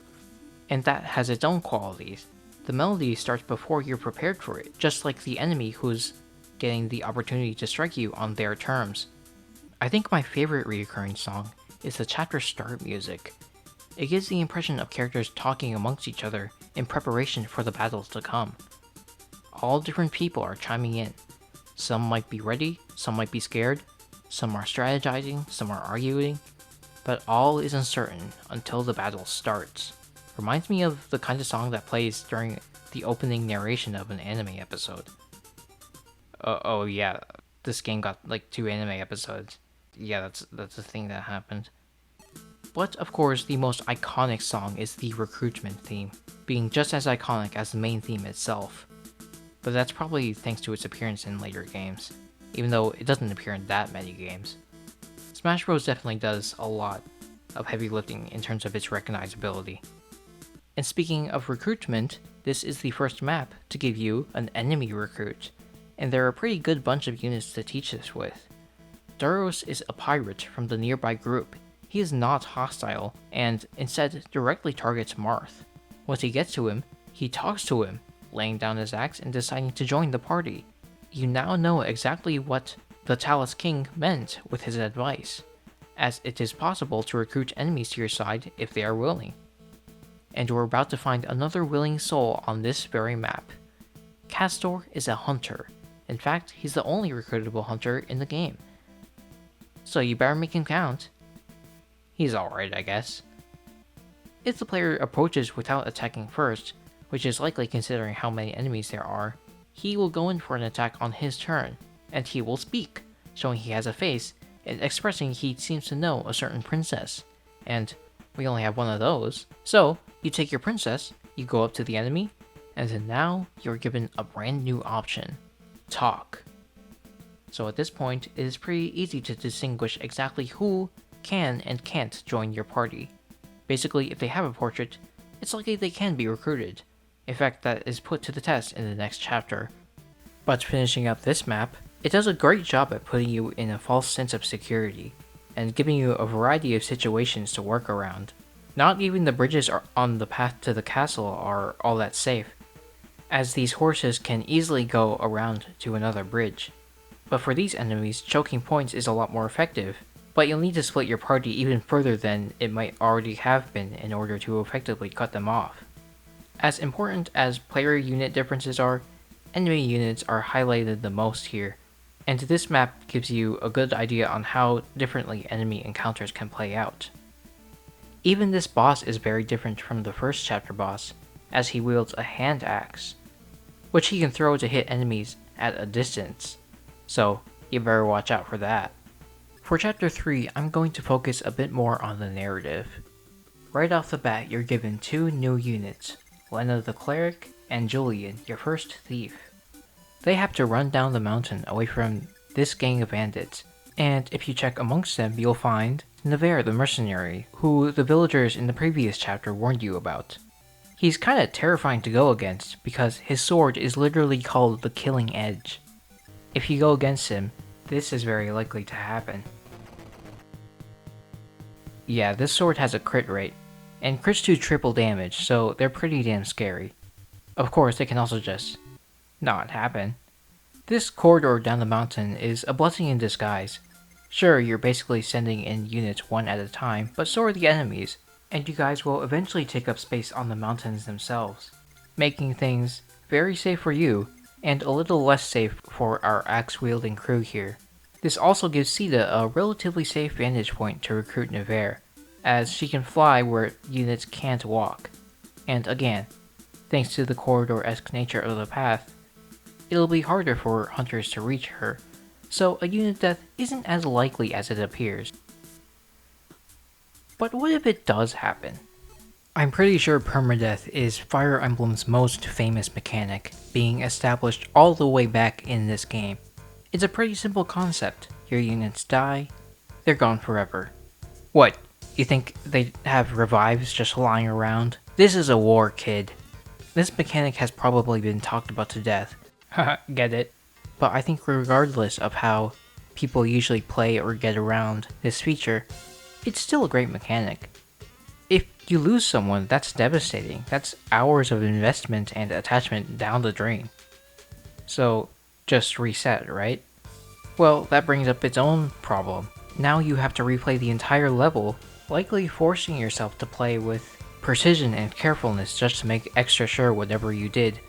And that has its own qualities. The melody starts before you're prepared for it, just like the enemy who's getting the opportunity to strike you on their terms. I think my favorite recurring song is the chapter start music. It gives the impression of characters talking amongst each other in preparation for the battles to come. All different people are chiming in. Some might be ready, some might be scared, some are strategizing, some are arguing, but all is uncertain until the battle starts. Reminds me of the kind of song that plays during the opening narration of an anime episode. Oh yeah, this game got like 2 anime episodes. Yeah, that's the thing that happened. But of course, the most iconic song is the recruitment theme, being just as iconic as the main theme itself. But that's probably thanks to its appearance in later games, even though it doesn't appear in that many games. Smash Bros. Definitely does a lot of heavy lifting in terms of its recognizability. And speaking of recruitment, this is the first map to give you an enemy recruit, and there are a pretty good bunch of units to teach this with. Duros is a pirate from the nearby group. He is not hostile, and instead directly targets Marth. Once he gets to him, he talks to him, laying down his axe and deciding to join the party. You now know exactly what the Talus King meant with his advice, as it is possible to recruit enemies to your side if they are willing. And we're about to find another willing soul on this very map. Castor is a hunter. In fact, he's the only recruitable hunter in the game. So you better make him count. He's alright, I guess. If the player approaches without attacking first, which is likely considering how many enemies there are, he will go in for an attack on his turn, and he will speak, showing he has a face, and expressing he seems to know a certain princess. And we only have one of those, so you take your princess, you go up to the enemy, and then now you're given a brand new option. Talk. So at this point, it is pretty easy to distinguish exactly who can and can't join your party. Basically, if they have a portrait, it's likely they can be recruited, a fact that is put to the test in the next chapter. But finishing up this map, it does a great job at putting you in a false sense of security, and giving you a variety of situations to work around. Not even the bridges on the path to the castle are all that safe, as these horses can easily go around to another bridge. But for these enemies, choking points is a lot more effective, but you'll need to split your party even further than it might already have been in order to effectively cut them off. As important as player unit differences are, enemy units are highlighted the most here, and this map gives you a good idea on how differently enemy encounters can play out. Even this boss is very different from the first chapter boss, as he wields a hand axe, which he can throw to hit enemies at a distance, so you better watch out for that. For chapter 3, I'm going to focus a bit more on the narrative. Right off the bat, you're given 2 new units, Lena the Cleric and Julian, your first thief. They have to run down the mountain away from this gang of bandits, and if you check amongst them, you'll find Nevere the mercenary, who the villagers in the previous chapter warned you about. He's kinda terrifying to go against, because his sword is literally called the Killing Edge. If you go against him, this is very likely to happen. Yeah, this sword has a crit rate, and crits do triple damage, so they're pretty damn scary. Of course, they can also just not happen. This corridor down the mountain is a blessing in disguise. Sure, you're basically sending in units one at a time, but so are the enemies, and you guys will eventually take up space on the mountains themselves, making things very safe for you, and a little less safe for our axe-wielding crew here. This also gives Sita a relatively safe vantage point to recruit Nevere, as she can fly where units can't walk. And again, thanks to the corridor-esque nature of the path, it'll be harder for hunters to reach her, so a unit death isn't as likely as it appears. But what if it does happen? I'm pretty sure Permadeath is Fire Emblem's most famous mechanic, being established all the way back in this game. It's a pretty simple concept. Your units die, they're gone forever. What? You think they have revives just lying around? This is a war, kid. This mechanic has probably been talked about to death. Haha, get it? But I think regardless of how people usually play or get around this feature, it's still a great mechanic. If you lose someone, that's devastating. That's hours of investment and attachment down the drain. So, just reset, right? Well, that brings up its own problem. Now you have to replay the entire level, likely forcing yourself to play with precision and carefulness just to make extra sure whatever you did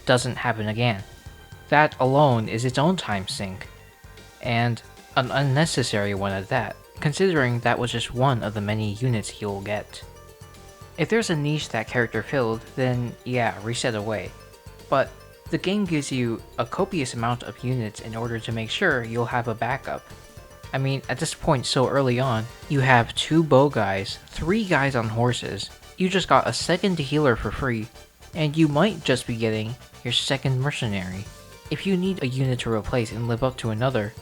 doesn't happen again. That alone is its own time sink, and an unnecessary one at that, considering that was just one of the many units you'll get. If there's a niche that character filled, then yeah, reset away. But the game gives you a copious amount of units in order to make sure you'll have a backup. I mean, at this point so early on, you have 2 bow guys, 3 guys on horses, you just got a second healer for free, and you might just be getting your second mercenary. If you need a unit to replace and live up to another,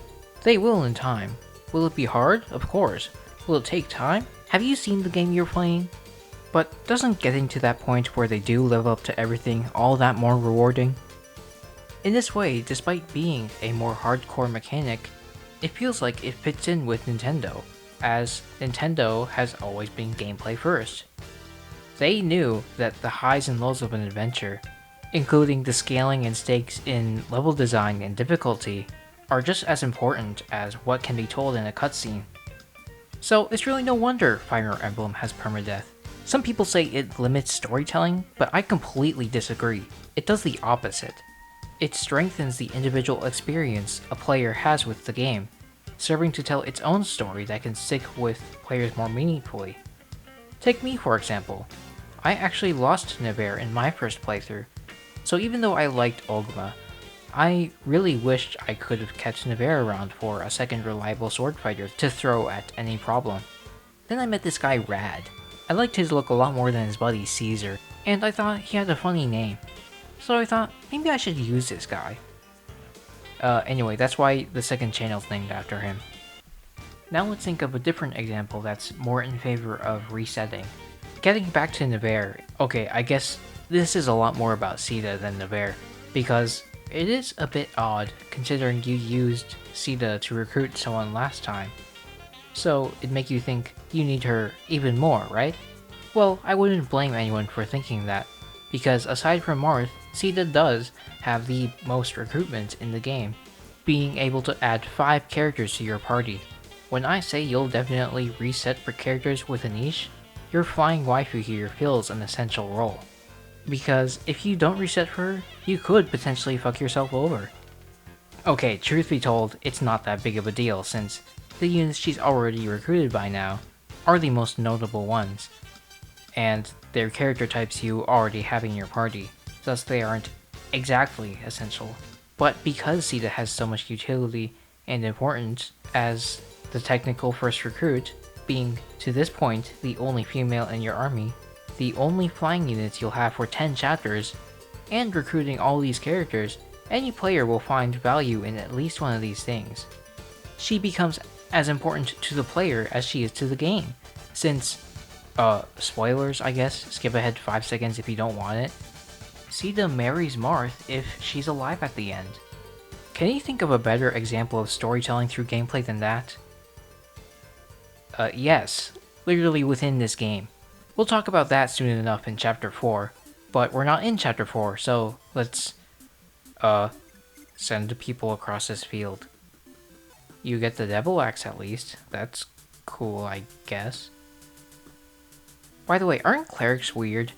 they will in time. Will it be hard? Of course. Will it take time? Have you seen the game you're playing? But doesn't getting to that point where they do live up to everything all that more rewarding? In this way, despite being a more hardcore mechanic, it feels like it fits in with Nintendo, as Nintendo has always been gameplay first. They knew that the highs and lows of an adventure, including the scaling and stakes in level design and difficulty, are just as important as what can be told in a cutscene. So it's really no wonder Fire Emblem has permadeath. Some people say it limits storytelling, but I completely disagree. It does the opposite. It strengthens the individual experience a player has with the game, serving to tell its own story that can stick with players more meaningfully. Take me for example. I actually lost Nevere in my first playthrough, so even though I liked Ogma, I really wished I could have kept Nevere around for a second reliable sword fighter to throw at any problem. Then I met this guy Rad. I liked his look a lot more than his buddy Caesar, and I thought he had a funny name. So I thought, maybe I should use this guy. Anyway, that's why the second channel's named after him. Now let's think of a different example that's more in favor of resetting. Getting back to Nevere, okay, I guess this is a lot more about Sita than Nevere, because it is a bit odd considering you used Sita to recruit someone last time. So it'd make you think you need her even more, right? Well, I wouldn't blame anyone for thinking that, because aside from Marth, Sita does have the most recruitment in the game, being able to add 5 characters to your party. When I say you'll definitely reset for characters with a niche, your flying waifu here fills an essential role. Because if you don't reset her, you could potentially fuck yourself over. Okay, truth be told, it's not that big of a deal since the units she's already recruited by now are the most notable ones, and they're character types you already have in your party, thus they aren't exactly essential. But because Sita has so much utility and importance as the technical first recruit, being to this point the only female in your army, the only flying units you'll have for 10 chapters, and recruiting all these characters, any player will find value in at least one of these things. She becomes as important to the player as she is to the game, since, spoilers I guess, skip ahead 5 seconds if you don't want it, Sita marries Marth if she's alive at the end. Can you think of a better example of storytelling through gameplay than that? Yes, literally within this game. We'll talk about that soon enough in Chapter 4, but we're not in Chapter 4, so let's, send the people across this field. You get the Devil Axe at least, that's cool I guess. By the way, aren't clerics weird?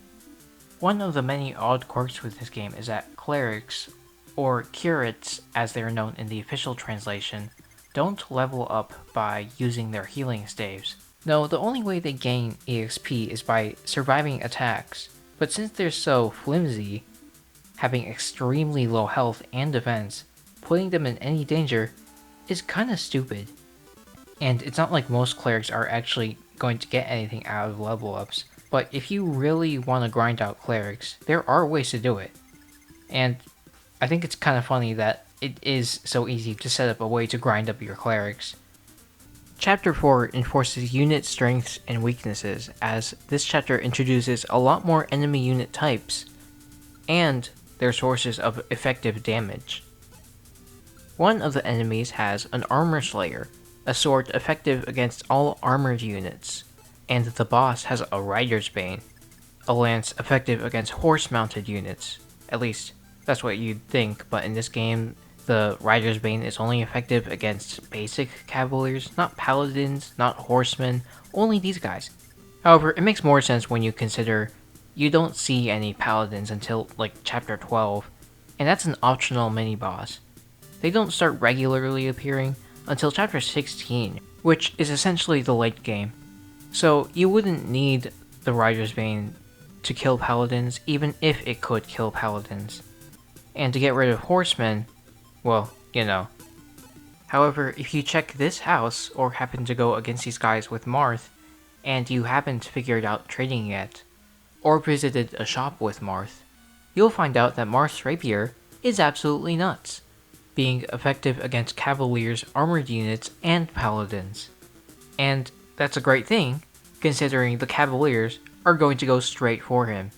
One of the many odd quirks with this game is that clerics, or curates as they are known in the official translation, don't level up by using their healing staves. No, the only way they gain EXP is by surviving attacks, but since they're so flimsy, having extremely low health and defense, putting them in any danger is kinda stupid. And it's not like most clerics are actually going to get anything out of level ups, But if you really want to grind out clerics, there are ways to do it. And I think it's kind of funny that it is so easy to set up a way to grind up your clerics. Chapter 4 enforces unit strengths and weaknesses, as this chapter introduces a lot more enemy unit types, and their sources of effective damage. One of the enemies has an Armor Slayer, a sword effective against all armored units, and the boss has a Rider's Bane, a lance effective against horse-mounted units. At least, that's what you'd think, but in this game, the Rider's Bane is only effective against basic cavaliers, not paladins, not horsemen, only these guys. However, it makes more sense when you consider you don't see any paladins until, like, chapter 12, and that's an optional mini-boss. They don't start regularly appearing until chapter 16, which is essentially the late game. So you wouldn't need the Rider's Bane to kill paladins, even if it could kill paladins. And to get rid of horsemen, well, you know. However, if you check this house, or happen to go against these guys with Marth, and you haven't figured out trading yet, or visited a shop with Marth, you'll find out that Marth's rapier is absolutely nuts, being effective against cavaliers, armored units, and paladins. And that's a great thing, considering the cavaliers are going to go straight for him,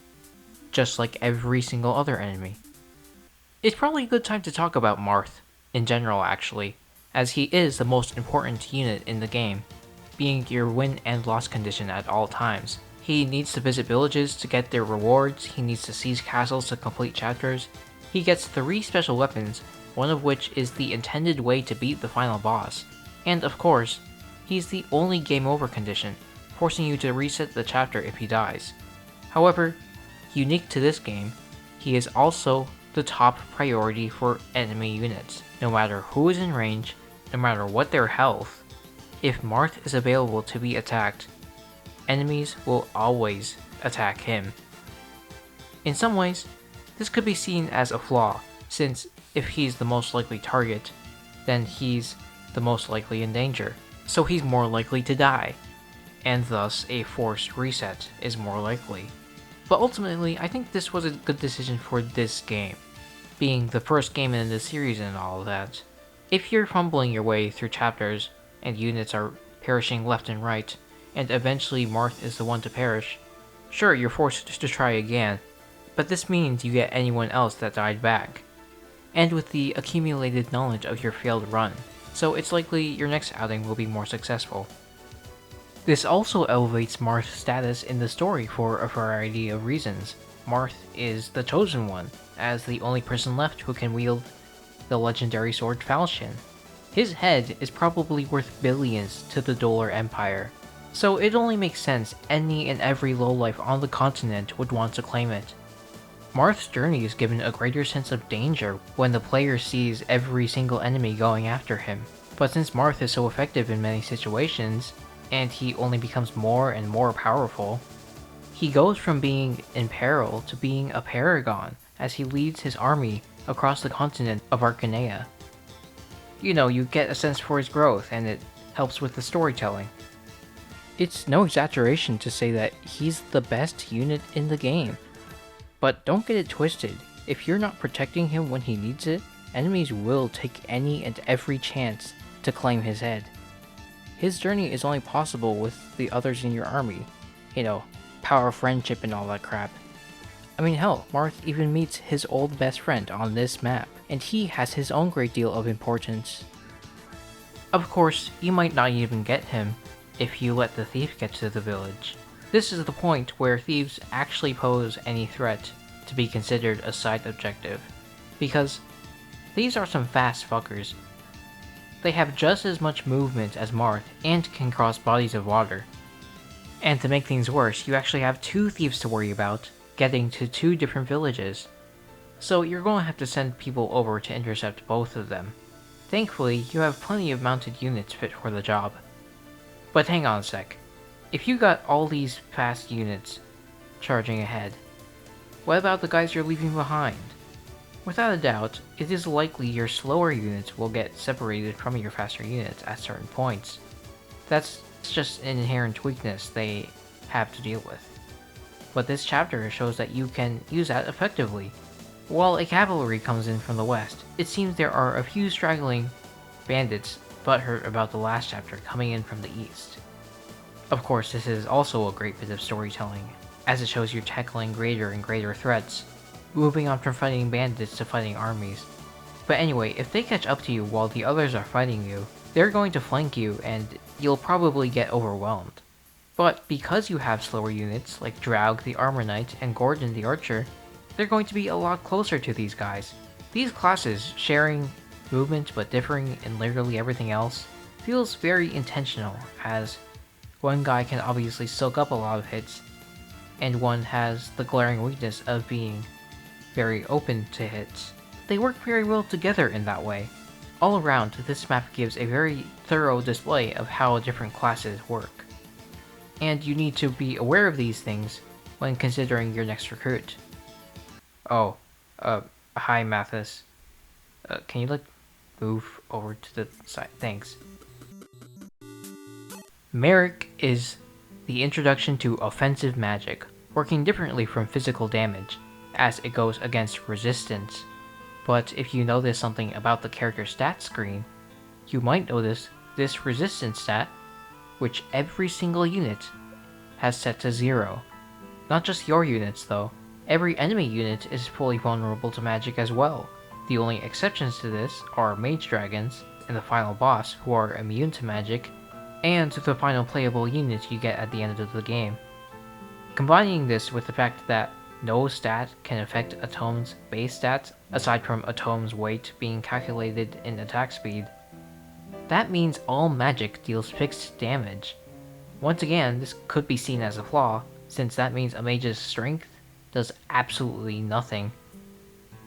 just like every single other enemy. It's probably a good time to talk about Marth, in general actually, as he is the most important unit in the game, being your win and loss condition at all times. He needs to visit villages to get their rewards, he needs to seize castles to complete chapters, he gets 3 special weapons, one of which is the intended way to beat the final boss, and of course, he's the only game over condition, forcing you to reset the chapter if he dies. However, unique to this game, he is also the top priority for enemy units, no matter who is in range, no matter what their health. If Marth is available to be attacked, enemies will always attack him. In some ways, this could be seen as a flaw, since if he's the most likely target, then he's the most likely in danger, so he's more likely to die, and thus a forced reset is more likely. But ultimately, I think this was a good decision for this game, being the first game in the series and all that. If you're fumbling your way through chapters, and units are perishing left and right, and eventually Marth is the one to perish, sure, you're forced to try again, but this means you get anyone else that died back, and with the accumulated knowledge of your failed run, so it's likely your next outing will be more successful. This also elevates Marth's status in the story for a variety of reasons. Marth is the chosen one, as the only person left who can wield the legendary sword Falchion. His head is probably worth billions to the Dollar Empire, so it only makes sense any and every lowlife on the continent would want to claim it. Marth's journey is given a greater sense of danger when the player sees every single enemy going after him, but since Marth is so effective in many situations, and he only becomes more and more powerful, he goes from being in peril to being a paragon as he leads his army across the continent of Arcanea. You know, you get a sense for his growth, and it helps with the storytelling. It's no exaggeration to say that he's the best unit in the game. But don't get it twisted, if you're not protecting him when he needs it, enemies will take any and every chance to claim his head. His journey is only possible with the others in your army. You know, power of friendship and all that crap. I mean hell, Marth even meets his old best friend on this map, and he has his own great deal of importance. Of course, you might not even get him if you let the thief get to the village. This is the point where thieves actually pose any threat to be considered a side objective, because these are some fast fuckers. They have just as much movement as Marth and can cross bodies of water. And to make things worse, you actually have 2 thieves to worry about, getting to 2 different villages. So you're going to have to send people over to intercept both of them. Thankfully, you have plenty of mounted units fit for the job. But hang on a sec. If you got all these fast units charging ahead, what about the guys you're leaving behind? Without a doubt, it is likely your slower units will get separated from your faster units at certain points. That's just an inherent weakness they have to deal with. but this chapter shows that you can use that effectively. While a cavalry comes in from the west, it seems there are a few straggling bandits butthurt about the last chapter coming in from the east. Of course, this is also a great bit of storytelling, as it shows you tackling greater and greater threats, moving on from fighting bandits to fighting armies. But anyway, if they catch up to you while the others are fighting you, they're going to flank you and you'll probably get overwhelmed. But because you have slower units like Draug the Armor Knight and Gordon the Archer, they're going to be a lot closer to these guys. These classes, sharing movement but differing in literally everything else, feels very intentional, as one guy can obviously soak up a lot of hits, and one has the glaring weakness of being very open to hits. They work very well together in that way. All around, this map gives a very thorough display of how different classes work. And you need to be aware of these things when considering your next recruit. Oh, hi Mathis. Can you move over to the side? Thanks. Merrick is the introduction to offensive magic, working differently from physical damage, as it goes against resistance. But if you notice something about the character stats screen, you might notice this resistance stat, which every single unit has set to 0. Not just your units though, every enemy unit is fully vulnerable to magic as well. The only exceptions to this are mage dragons and the final boss, who are immune to magic, and the final playable unit you get at the end of the game. Combining this with the fact that no stat can affect a tome's base stats aside from a tome's weight being calculated in attack speed, that means all magic deals fixed damage. Once again, this could be seen as a flaw, since that means a mage's strength does absolutely nothing.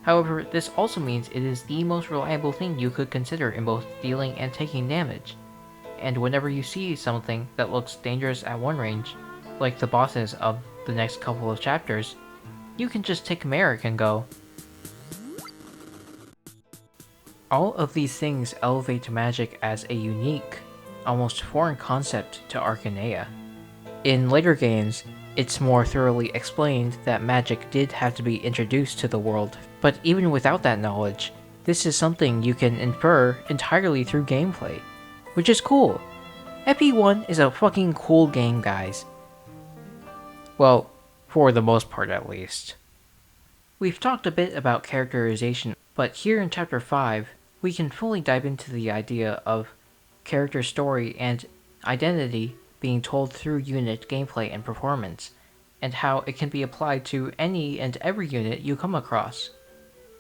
However, this also means it is the most reliable thing you could consider in both dealing and taking damage. And whenever you see something that looks dangerous at one range, like the bosses of the next couple of chapters, you can just take Merrick and go. All of these things elevate magic as a unique, almost foreign concept to Arcanea. In later games, it's more thoroughly explained that magic did have to be introduced to the world, but even without that knowledge, this is something you can infer entirely through gameplay, which is cool. FE1 is a fucking cool game, guys. Well, for the most part at least. We've talked a bit about characterization, but here in Chapter 5, we can fully dive into the idea of character story and identity being told through unit gameplay and performance, and how it can be applied to any and every unit you come across.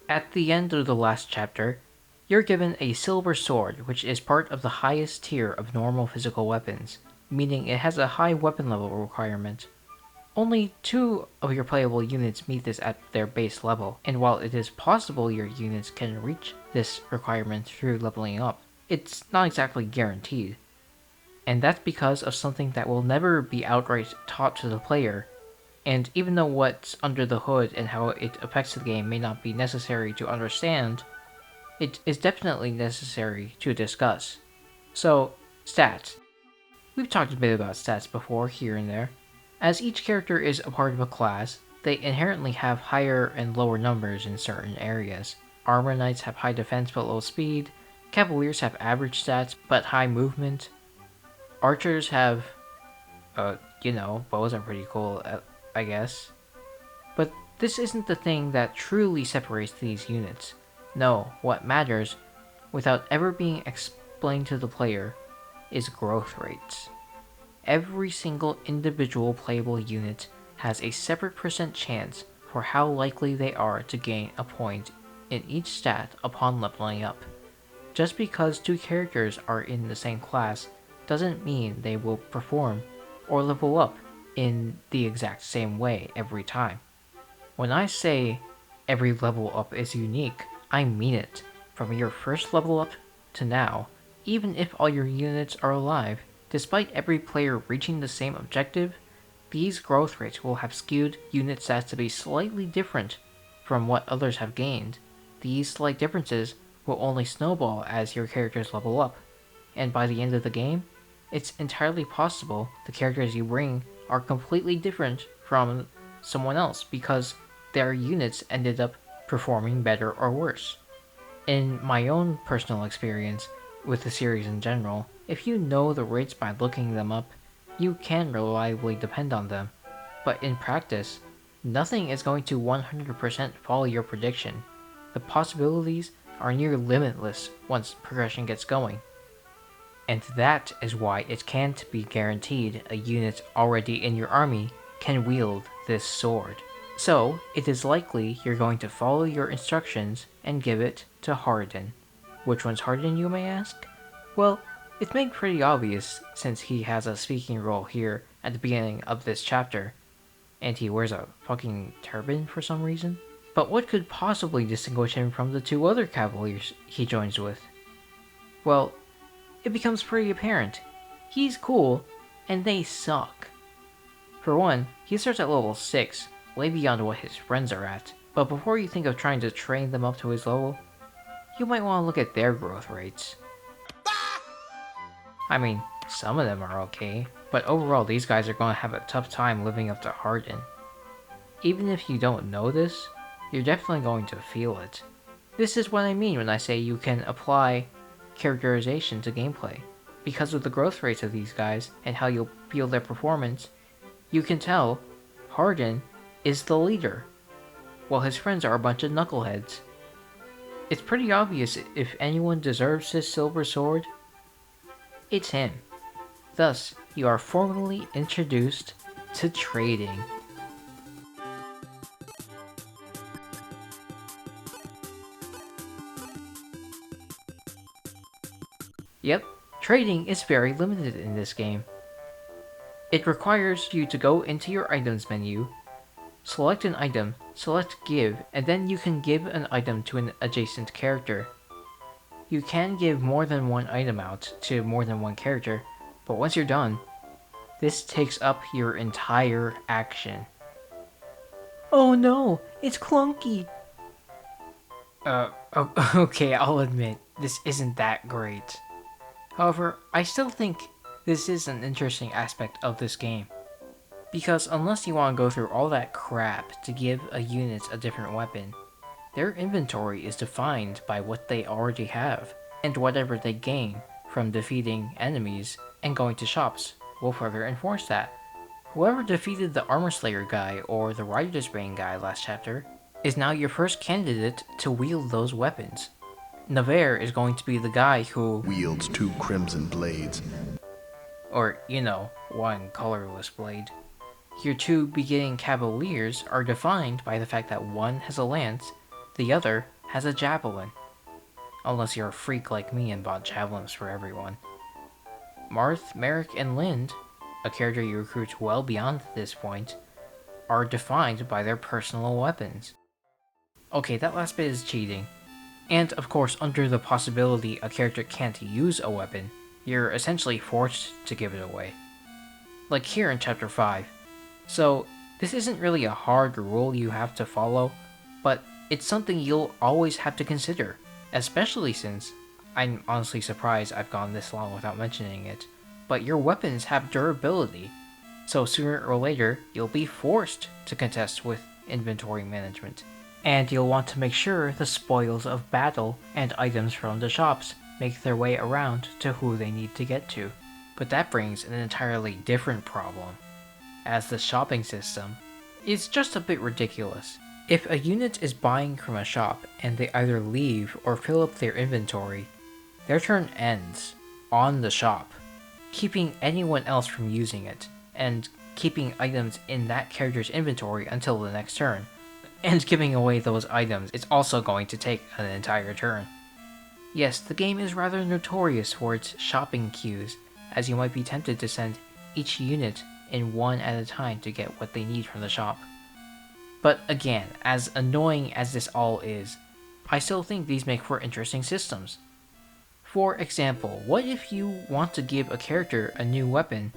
At the end of the last chapter, you're given a silver sword, which is part of the highest tier of normal physical weapons, meaning it has a high weapon level requirement. Only 2 of your playable units meet this at their base level, and while it is possible your units can reach this requirement through leveling up, it's not exactly guaranteed. And that's because of something that will never be outright taught to the player, and even though what's under the hood and how it affects the game may not be necessary to understand, it is definitely necessary to discuss. So, stats. We've talked a bit about stats before, here and there. As each character is a part of a class, they inherently have higher and lower numbers in certain areas. Armor Knights have high defense but low speed, Cavaliers have average stats but high movement, Archers have, bows are pretty cool, I guess. But this isn't the thing that truly separates these units. No, what matters, without ever being explained to the player, is growth rates. Every single individual playable unit has a separate percent chance for how likely they are to gain a point in each stat upon leveling up. Just because 2 characters are in the same class doesn't mean they will perform or level up in the exact same way every time. When I say every level up is unique, I mean it. From your first level up to now, even if all your units are alive, despite every player reaching the same objective, these growth rates will have skewed unit stats to be slightly different from what others have gained. These slight differences will only snowball as your characters level up, and by the end of the game, it's entirely possible the characters you bring are completely different from someone else because their units ended up performing better or worse. In my own personal experience with the series in general, if you know the rates by looking them up, you can reliably depend on them. But in practice, nothing is going to 100% follow your prediction. The possibilities are near limitless once progression gets going. And that is why it can't be guaranteed a unit already in your army can wield this sword. So, it is likely you're going to follow your instructions and give it to Harden. Which one's Harden, you may ask? Well, it's made pretty obvious since he has a speaking role here at the beginning of this chapter, and he wears a fucking turban for some reason. But what could possibly distinguish him from the two other cavaliers he joins with? Well, it becomes pretty apparent. He's cool, and they suck. For one, he starts at level 6, way beyond what his friends are at, but before you think of trying to train them up to his level, you might want to look at their growth rates. I mean, some of them are okay, but overall these guys are going to have a tough time living up to Harden. Even if you don't know this, you're definitely going to feel it. This is what I mean when I say you can apply characterization to gameplay. Because of the growth rates of these guys and how you'll feel their performance, you can tell Harden is the leader, while his friends are a bunch of knuckleheads. It's pretty obvious if anyone deserves his silver sword, it's him. Thus, you are formally introduced to trading. Yep, trading is very limited in this game. It requires you to go into your items menu, select an item, select give, and then you can give an item to an adjacent character. You can give more than one item out to more than one character, but once you're done, this takes up your entire action. Oh no, it's clunky! Okay, I'll admit, this isn't that great. However, I still think this is an interesting aspect of this game. Because unless you want to go through all that crap to give a unit a different weapon, their inventory is defined by what they already have, and whatever they gain from defeating enemies and going to shops will further enforce that. Whoever defeated the Armor Slayer guy or the Rider's Bane guy last chapter is now your first candidate to wield those weapons. Navarre is going to be the guy who wields 2 crimson blades. Or, you know, 1 colorless blade. Your 2 beginning cavaliers are defined by the fact that one has a lance, the other has a javelin. Unless you're a freak like me and bought javelins for everyone. Marth, Merrick, and Lind, a character you recruit well beyond this point, are defined by their personal weapons. Okay, that last bit is cheating. And of course, under the possibility a character can't use a weapon, you're essentially forced to give it away. Like here in Chapter 5. So, this isn't really a hard rule you have to follow, but it's something you'll always have to consider, especially since, I'm honestly surprised I've gone this long without mentioning it, but your weapons have durability, so sooner or later you'll be forced to contest with inventory management. And you'll want to make sure the spoils of battle and items from the shops make their way around to who they need to get to. But that brings an entirely different problem, as the shopping system is just a bit ridiculous. If a unit is buying from a shop and they either leave or fill up their inventory, their turn ends on the shop, keeping anyone else from using it, and keeping items in that character's inventory until the next turn. And giving away those items is also going to take an entire turn. Yes, the game is rather notorious for its shopping queues, as you might be tempted to send each unit in one at a time to get what they need from the shop. But again, as annoying as this all is, I still think these make for interesting systems. For example, what if you want to give a character a new weapon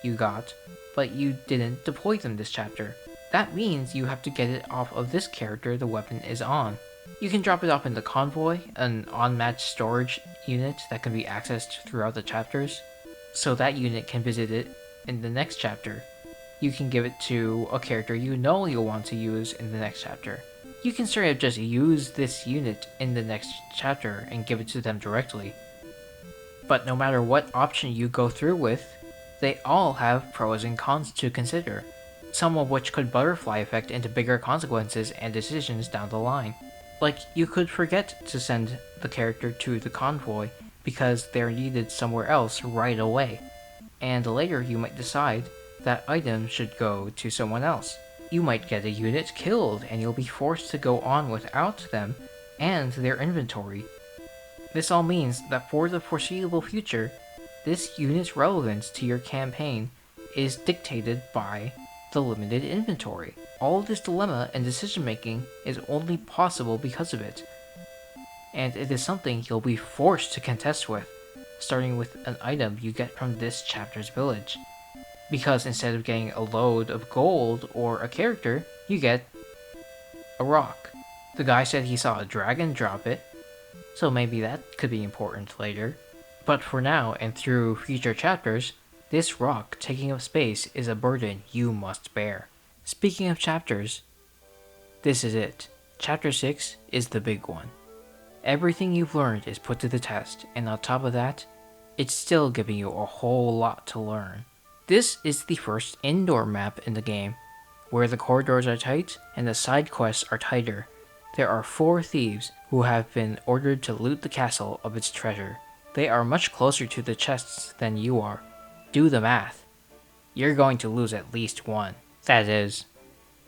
you got, but you didn't deploy them this chapter? That means you have to get it off of this character the weapon is on. You can drop it off in the convoy, an unmatched storage unit that can be accessed throughout the chapters, so that unit can visit it in the next chapter. you can give it to a character you know you'll want to use in the next chapter. You can straight up just use this unit in the next chapter and give it to them directly. But no matter what option you go through with, they all have pros and cons to consider, some of which could butterfly effect into bigger consequences and decisions down the line. Like, you could forget to send the character to the convoy because they're needed somewhere else right away, and later you might decide that item should go to someone else. You might get a unit killed and you'll be forced to go on without them and their inventory. This all means that for the foreseeable future, this unit's relevance to your campaign is dictated by the limited inventory. All this dilemma and decision making is only possible because of it, and it is something you'll be forced to contest with, starting with an item you get from this chapter's village. Because instead of getting a load of gold or a character, you get a rock. The guy said he saw a dragon drop it, so maybe that could be important later. But for now and through future chapters, this rock taking up space is a burden you must bear. Speaking of chapters, this is it. Chapter 6 is the big one. Everything you've learned is put to the test, and on top of that, it's still giving you a whole lot to learn. This is the first indoor map in the game, where the corridors are tight and the side quests are tighter. There are 4 thieves who have been ordered to loot the castle of its treasure. They are much closer to the chests than you are. Do the math. You're going to lose at least one. That is,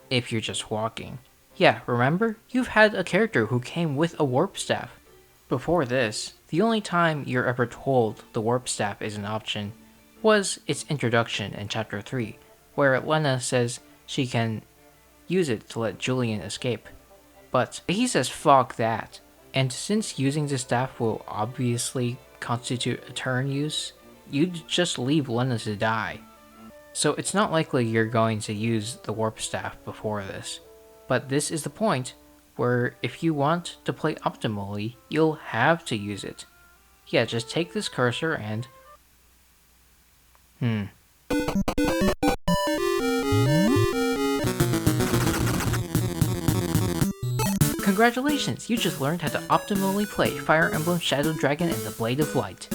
if you're just walking. Yeah, remember? You've had a character who came with a warp staff. Before this, the only time you're ever told the warp staff is an option was its introduction in Chapter 3, where Lena says she can use it to let Julian escape. But he says fuck that, and since using the staff will obviously constitute a turn use, you'd just leave Lena to die. So it's not likely you're going to use the warp staff before this. But this is the point where if you want to play optimally, you'll have to use it. Yeah, just take this cursor and... Congratulations, you just learned how to optimally play Fire Emblem Shadow Dragon and the Blade of Light.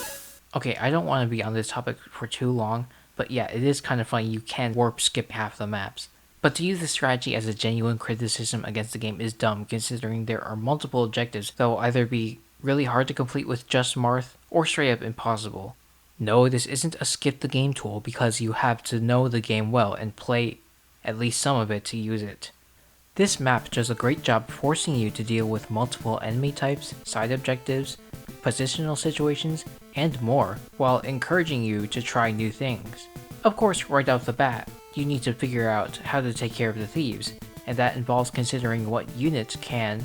Okay, I don't want to be on this topic for too long, but yeah, it is kind of funny you can warp skip half the maps. But to use this strategy as a genuine criticism against the game is dumb, considering there are multiple objectives that will either be really hard to complete with just Marth, or straight up impossible. No, this isn't a skip the game tool because you have to know the game well and play at least some of it to use it. This map does a great job forcing you to deal with multiple enemy types, side objectives, positional situations, and more, while encouraging you to try new things. Of course, right off the bat, you need to figure out how to take care of the thieves, and that involves considering what units can,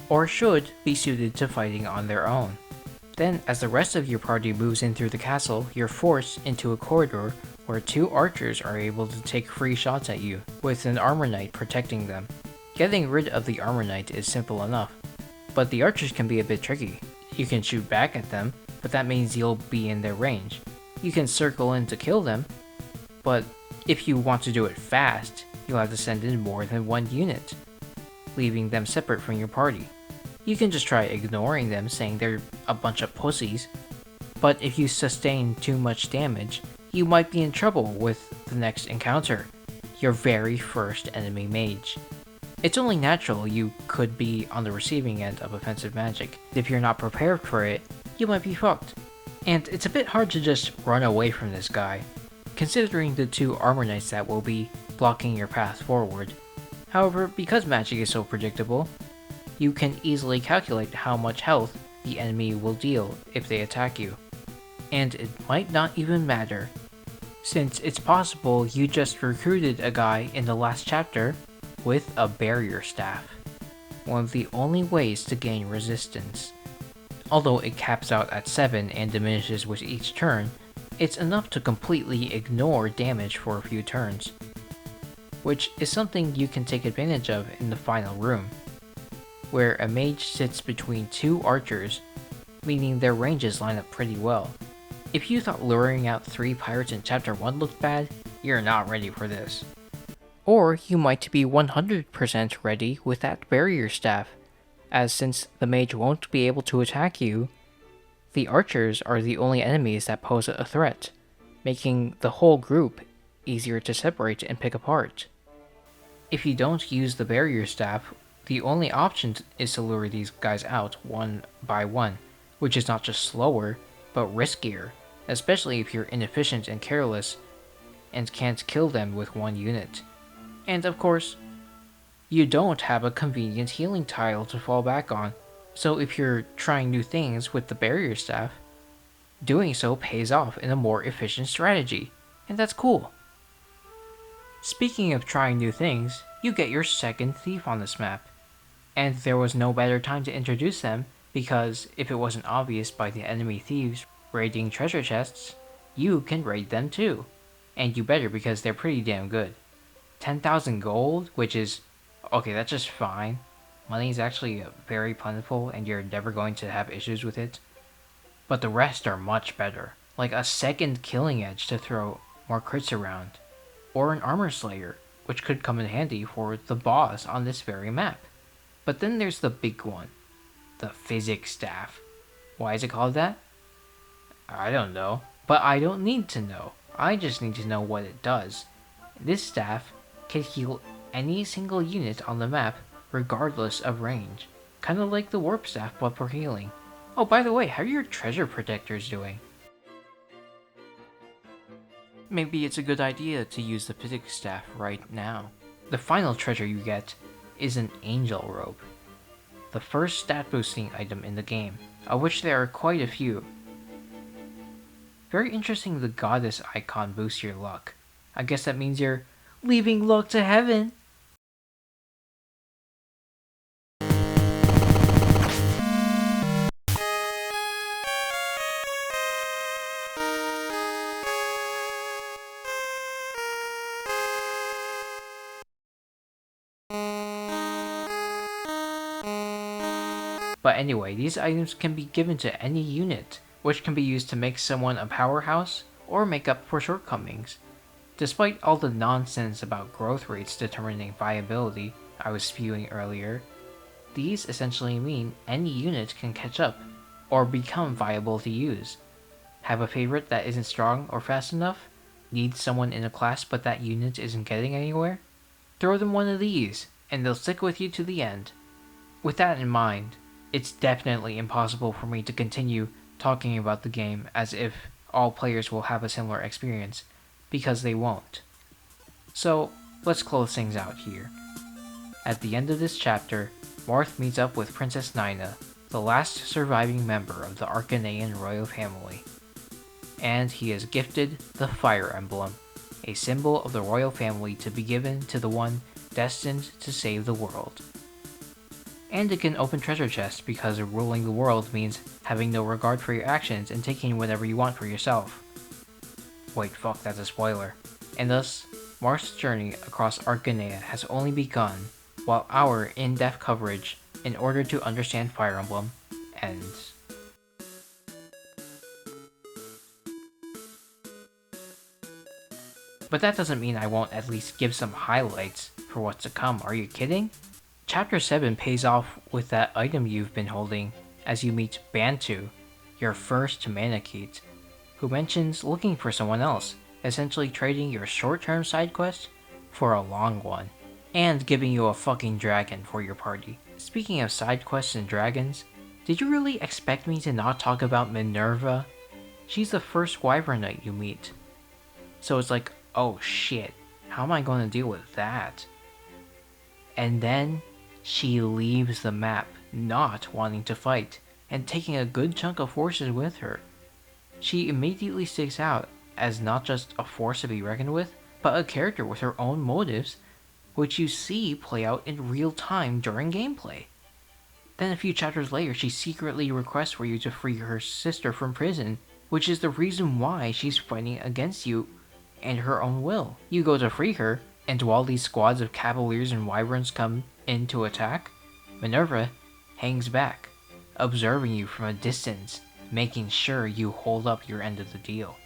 or should, be suited to fighting on their own. Then, as the rest of your party moves in through the castle, you're forced into a corridor where 2 archers are able to take free shots at you, with an armor knight protecting them. Getting rid of the armor knight is simple enough, but the archers can be a bit tricky. You can shoot back at them, but that means you'll be in their range. You can circle in to kill them, but if you want to do it fast, you'll have to send in more than 1 unit, leaving them separate from your party. You can just try ignoring them, saying they're a bunch of pussies, but if you sustain too much damage, you might be in trouble with the next encounter, your very first enemy mage. It's only natural you could be on the receiving end of offensive magic. If you're not prepared for it, you might be fucked. And it's a bit hard to just run away from this guy, considering the 2 armor knights that will be blocking your path forward. However, because magic is so predictable, you can easily calculate how much health the enemy will deal if they attack you. And it might not even matter, since it's possible you just recruited a guy in the last chapter with a barrier staff, one of the only ways to gain resistance. Although it caps out at 7 and diminishes with each turn, it's enough to completely ignore damage for a few turns, which is something you can take advantage of in the final room, where a mage sits between 2 archers, meaning their ranges line up pretty well. If you thought luring out 3 pirates in Chapter 1 looked bad, you're not ready for this. Or you might be 100% ready with that barrier staff, as since the mage won't be able to attack you, the archers are the only enemies that pose a threat, making the whole group easier to separate and pick apart. If you don't use the barrier staff, the only option is to lure these guys out one by one, which is not just slower, but riskier, especially if you're inefficient and careless and can't kill them with one unit. And of course, you don't have a convenient healing tile to fall back on, so if you're trying new things with the barrier staff, doing so pays off in a more efficient strategy, and that's cool. Speaking of trying new things, you get your second thief on this map, and there was no better time to introduce them because if it wasn't obvious by the enemy thieves raiding treasure chests, you can raid them too, and you better because they're pretty damn good. 10,000 gold, which is, okay, that's just fine. Money is actually very plentiful and you're never going to have issues with it. But the rest are much better, like a second killing edge to throw more crits around, or an armor slayer, which could come in handy for the boss on this very map. But then there's the big one, the physics staff. Why is it called that? I don't know, but I don't need to know. I just need to know what it does. This staff can heal any single unit on the map regardless of range, kinda like the warp staff but for healing. Oh, by the way, how are your treasure protectors doing? Maybe it's a good idea to use the physics staff right now. The final treasure you get is an angel robe, the first stat boosting item in the game, of which there are quite a few. Very interesting the goddess icon boosts your luck. I guess that means you're leaving luck to heaven. But anyway, these items can be given to any unit, which can be used to make someone a powerhouse or make up for shortcomings. Despite all the nonsense about growth rates determining viability I was spewing earlier, these essentially mean any unit can catch up or become viable to use. Have a favorite that isn't strong or fast enough? Need someone in a class but that unit isn't getting anywhere? Throw them one of these, and they'll stick with you to the end. With that in mind, it's definitely impossible for me to continue talking about the game as if all players will have a similar experience, because they won't. So, let's close things out here. At the end of this chapter, Marth meets up with Princess Nina, the last surviving member of the Arcanean royal family. And he is gifted the Fire Emblem, a symbol of the royal family to be given to the one destined to save the world. And it can open treasure chests because ruling the world means having no regard for your actions and taking whatever you want for yourself. Wait, fuck, that's a spoiler. And thus, Marth's journey across Arcanea has only begun, while our in-depth coverage, in order to understand Fire Emblem, ends. But that doesn't mean I won't at least give some highlights for what's to come, are you kidding? Chapter 7 pays off with that item you've been holding as you meet Bantu, your first Manakete, who mentions looking for someone else, essentially trading your short-term side quest for a long one, and giving you a fucking dragon for your party. Speaking of side quests and dragons, did you really expect me to not talk about Minerva? She's the first Wyvern Knight you meet. So it's like, oh shit, how am I going to deal with that? And then she leaves the map, not wanting to fight, and taking a good chunk of forces with her. She immediately sticks out as not just a force to be reckoned with, but a character with her own motives, which you see play out in real time during gameplay. Then a few chapters later, she secretly requests for you to free her sister from prison, which is the reason why she's fighting against you and her own will. You go to free her, and while these squads of cavaliers and wyverns come in to attack, Minerva hangs back, observing you from a distance, making sure you hold up your end of the deal.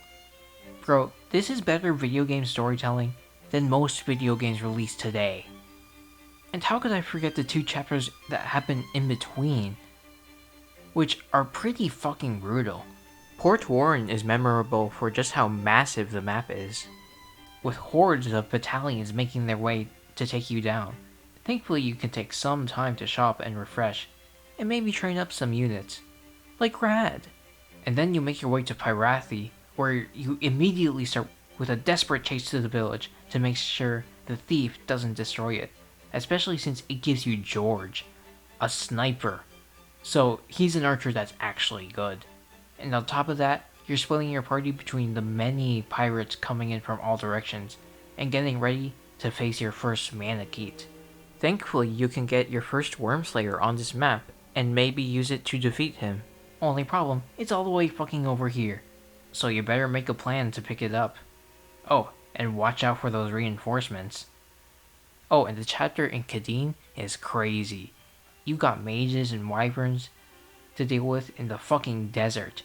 Bro, this is better video game storytelling than most video games released today. And how could I forget the 2 chapters that happen in between, which are pretty fucking brutal. Port Warren is memorable for just how massive the map is, with hordes of battalions making their way to take you down. Thankfully you can take some time to shop and refresh, and maybe train up some units, like Rad. And then you make your way to Pyrathi, where you immediately start with a desperate chase to the village to make sure the thief doesn't destroy it, especially since it gives you George, a sniper. So he's an archer that's actually good. And on top of that, you're splitting your party between the many pirates coming in from all directions, and getting ready to face your first Manakete. Thankfully, you can get your first Wormslayer on this map, and maybe use it to defeat him. Only problem, it's all the way fucking over here, so you better make a plan to pick it up. Oh, and watch out for those reinforcements. Oh, and the chapter in CONDONE is crazy. You got mages and wyverns to deal with in the fucking desert.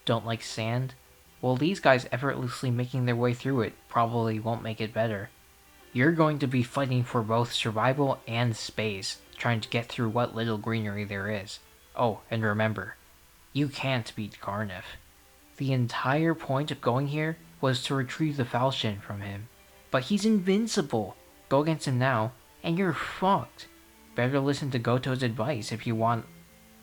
Don't like sand? Well, these guys effortlessly making their way through it probably won't make it better. You're going to be fighting for both survival and space, trying to get through what little greenery there is. Oh, and remember, you can't beat Garneth. The entire point of going here was to retrieve the falchion from him. But he's invincible. Go against him now, and you're fucked. Better listen to Goto's advice if you want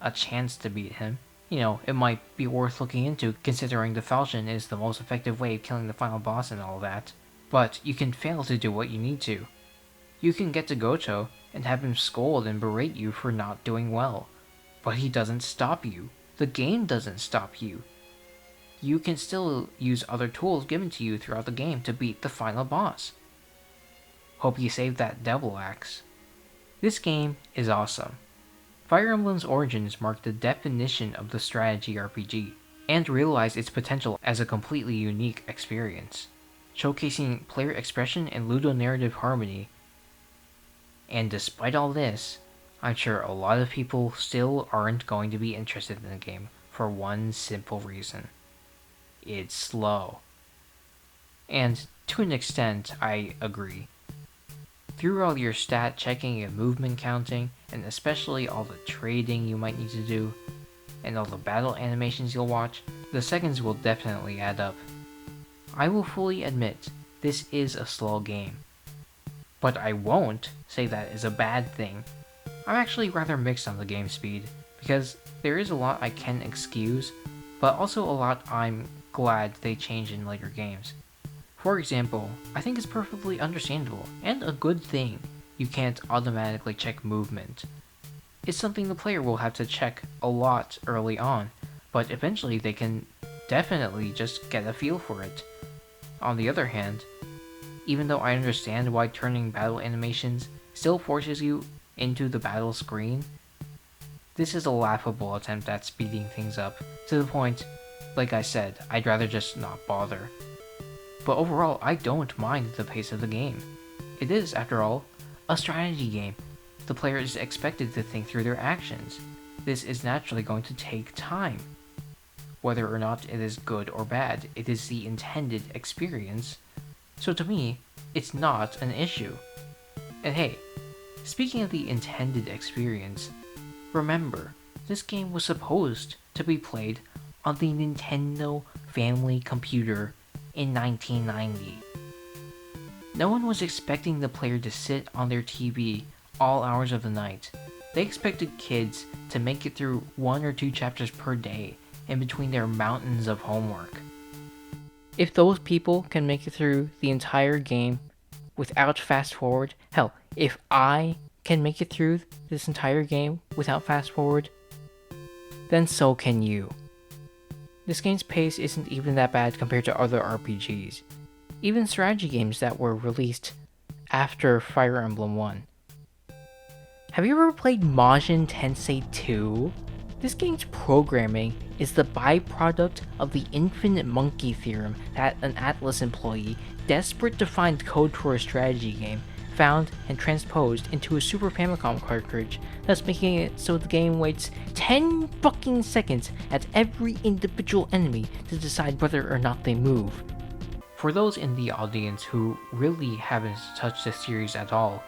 a chance to beat him. You know, it might be worth looking into, considering the falchion is the most effective way of killing the final boss and all that. But you can fail to do what you need to. You can get to Goto and have him scold and berate you for not doing well. But he doesn't stop you. The game doesn't stop you. You can still use other tools given to you throughout the game to beat the final boss. Hope you saved that devil axe. This game is awesome. Fire Emblem's origins marked the definition of the strategy RPG, and realized its potential as a completely unique experience, showcasing player expression and ludonarrative harmony. And despite all this, I'm sure a lot of people still aren't going to be interested in the game for one simple reason. It's slow. And to an extent, I agree. Through all your stat checking and movement counting, and especially all the trading you might need to do, and all the battle animations you'll watch, the seconds will definitely add up. I will fully admit, this is a slow game. But I won't say that is a bad thing. I'm actually rather mixed on the game speed, because there is a lot I can excuse, but also a lot I'm glad they changed in later games. For example, I think it's perfectly understandable, and a good thing, you can't automatically check movement. It's something the player will have to check a lot early on, but eventually they can definitely just get a feel for it. On the other hand, even though I understand why turning battle animations still forces you into the battle screen, this is a laughable attempt at speeding things up, to the point, like I said, I'd rather just not bother. But overall, I don't mind the pace of the game. It is, after all, a strategy game. The player is expected to think through their actions. This is naturally going to take time. Whether or not it is good or bad, it is the intended experience. So to me, it's not an issue. And hey, speaking of the intended experience, remember, this game was supposed to be played on the Nintendo Family Computer in 1990. No one was expecting the player to sit on their TV all hours of the night. They expected kids to make it through 1 or 2 chapters per day in between their mountains of homework. If those people can make it through the entire game without fast forward, hell, if I can make it through this entire game without fast forward, then so can you. This game's pace isn't even that bad compared to other RPGs, even strategy games that were released after Fire Emblem 1. Have you ever played Majin Tensei 2? This game's programming is the byproduct of the infinite monkey theorem that an Atlas employee, desperate to find code for a strategy game, found and transposed into a Super Famicom cartridge, thus making it so the game waits 10 fucking seconds at every individual enemy to decide whether or not they move. For those in the audience who really haven't touched this series at all,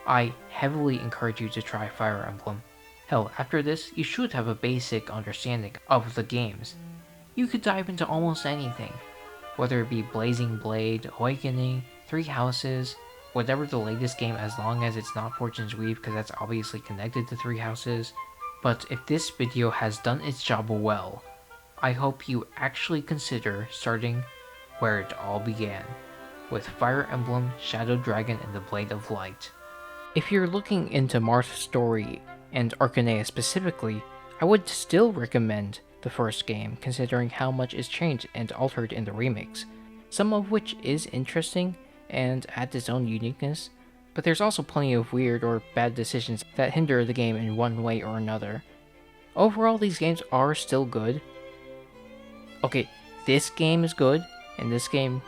I heavily encourage you to try Fire Emblem. Hell, after this, you should have a basic understanding of the games. You could dive into almost anything, whether it be Blazing Blade, Awakening, Three Houses, whatever the latest game, as long as it's not Fortune's Weave, because that's obviously connected to Three Houses. But if this video has done its job well, I hope you actually consider starting where it all began, with Fire Emblem, Shadow Dragon, and the Blade of Light. If you're looking into Marth's story, and Arcanea specifically, I would still recommend the first game, considering how much is changed and altered in the remakes, some of which is interesting and adds its own uniqueness, but there's also plenty of weird or bad decisions that hinder the game in one way or another. Overall, these games are still good. Okay, this game is good, and this game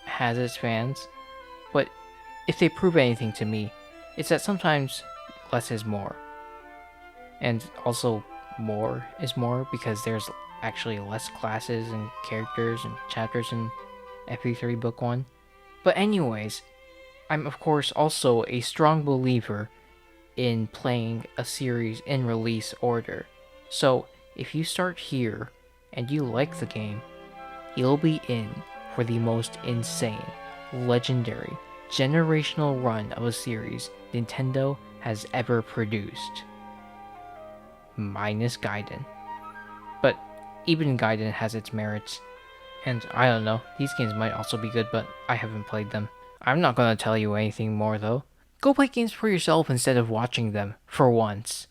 has its fans, but if they prove anything to me, it's that sometimes less is more. And also, more is more, because there's actually less classes and characters and chapters in FE3 Book 1. But anyways, I'm of course also a strong believer in playing a series in release order. So if you start here and you like the game, you'll be in for the most insane, legendary, generational run of a series Nintendo has ever produced. Minus Gaiden. But even Gaiden has its merits. And I don't know, these games might also be good, but I haven't played them. I'm not gonna tell you anything more though. Go play games for yourself instead of watching them, for once.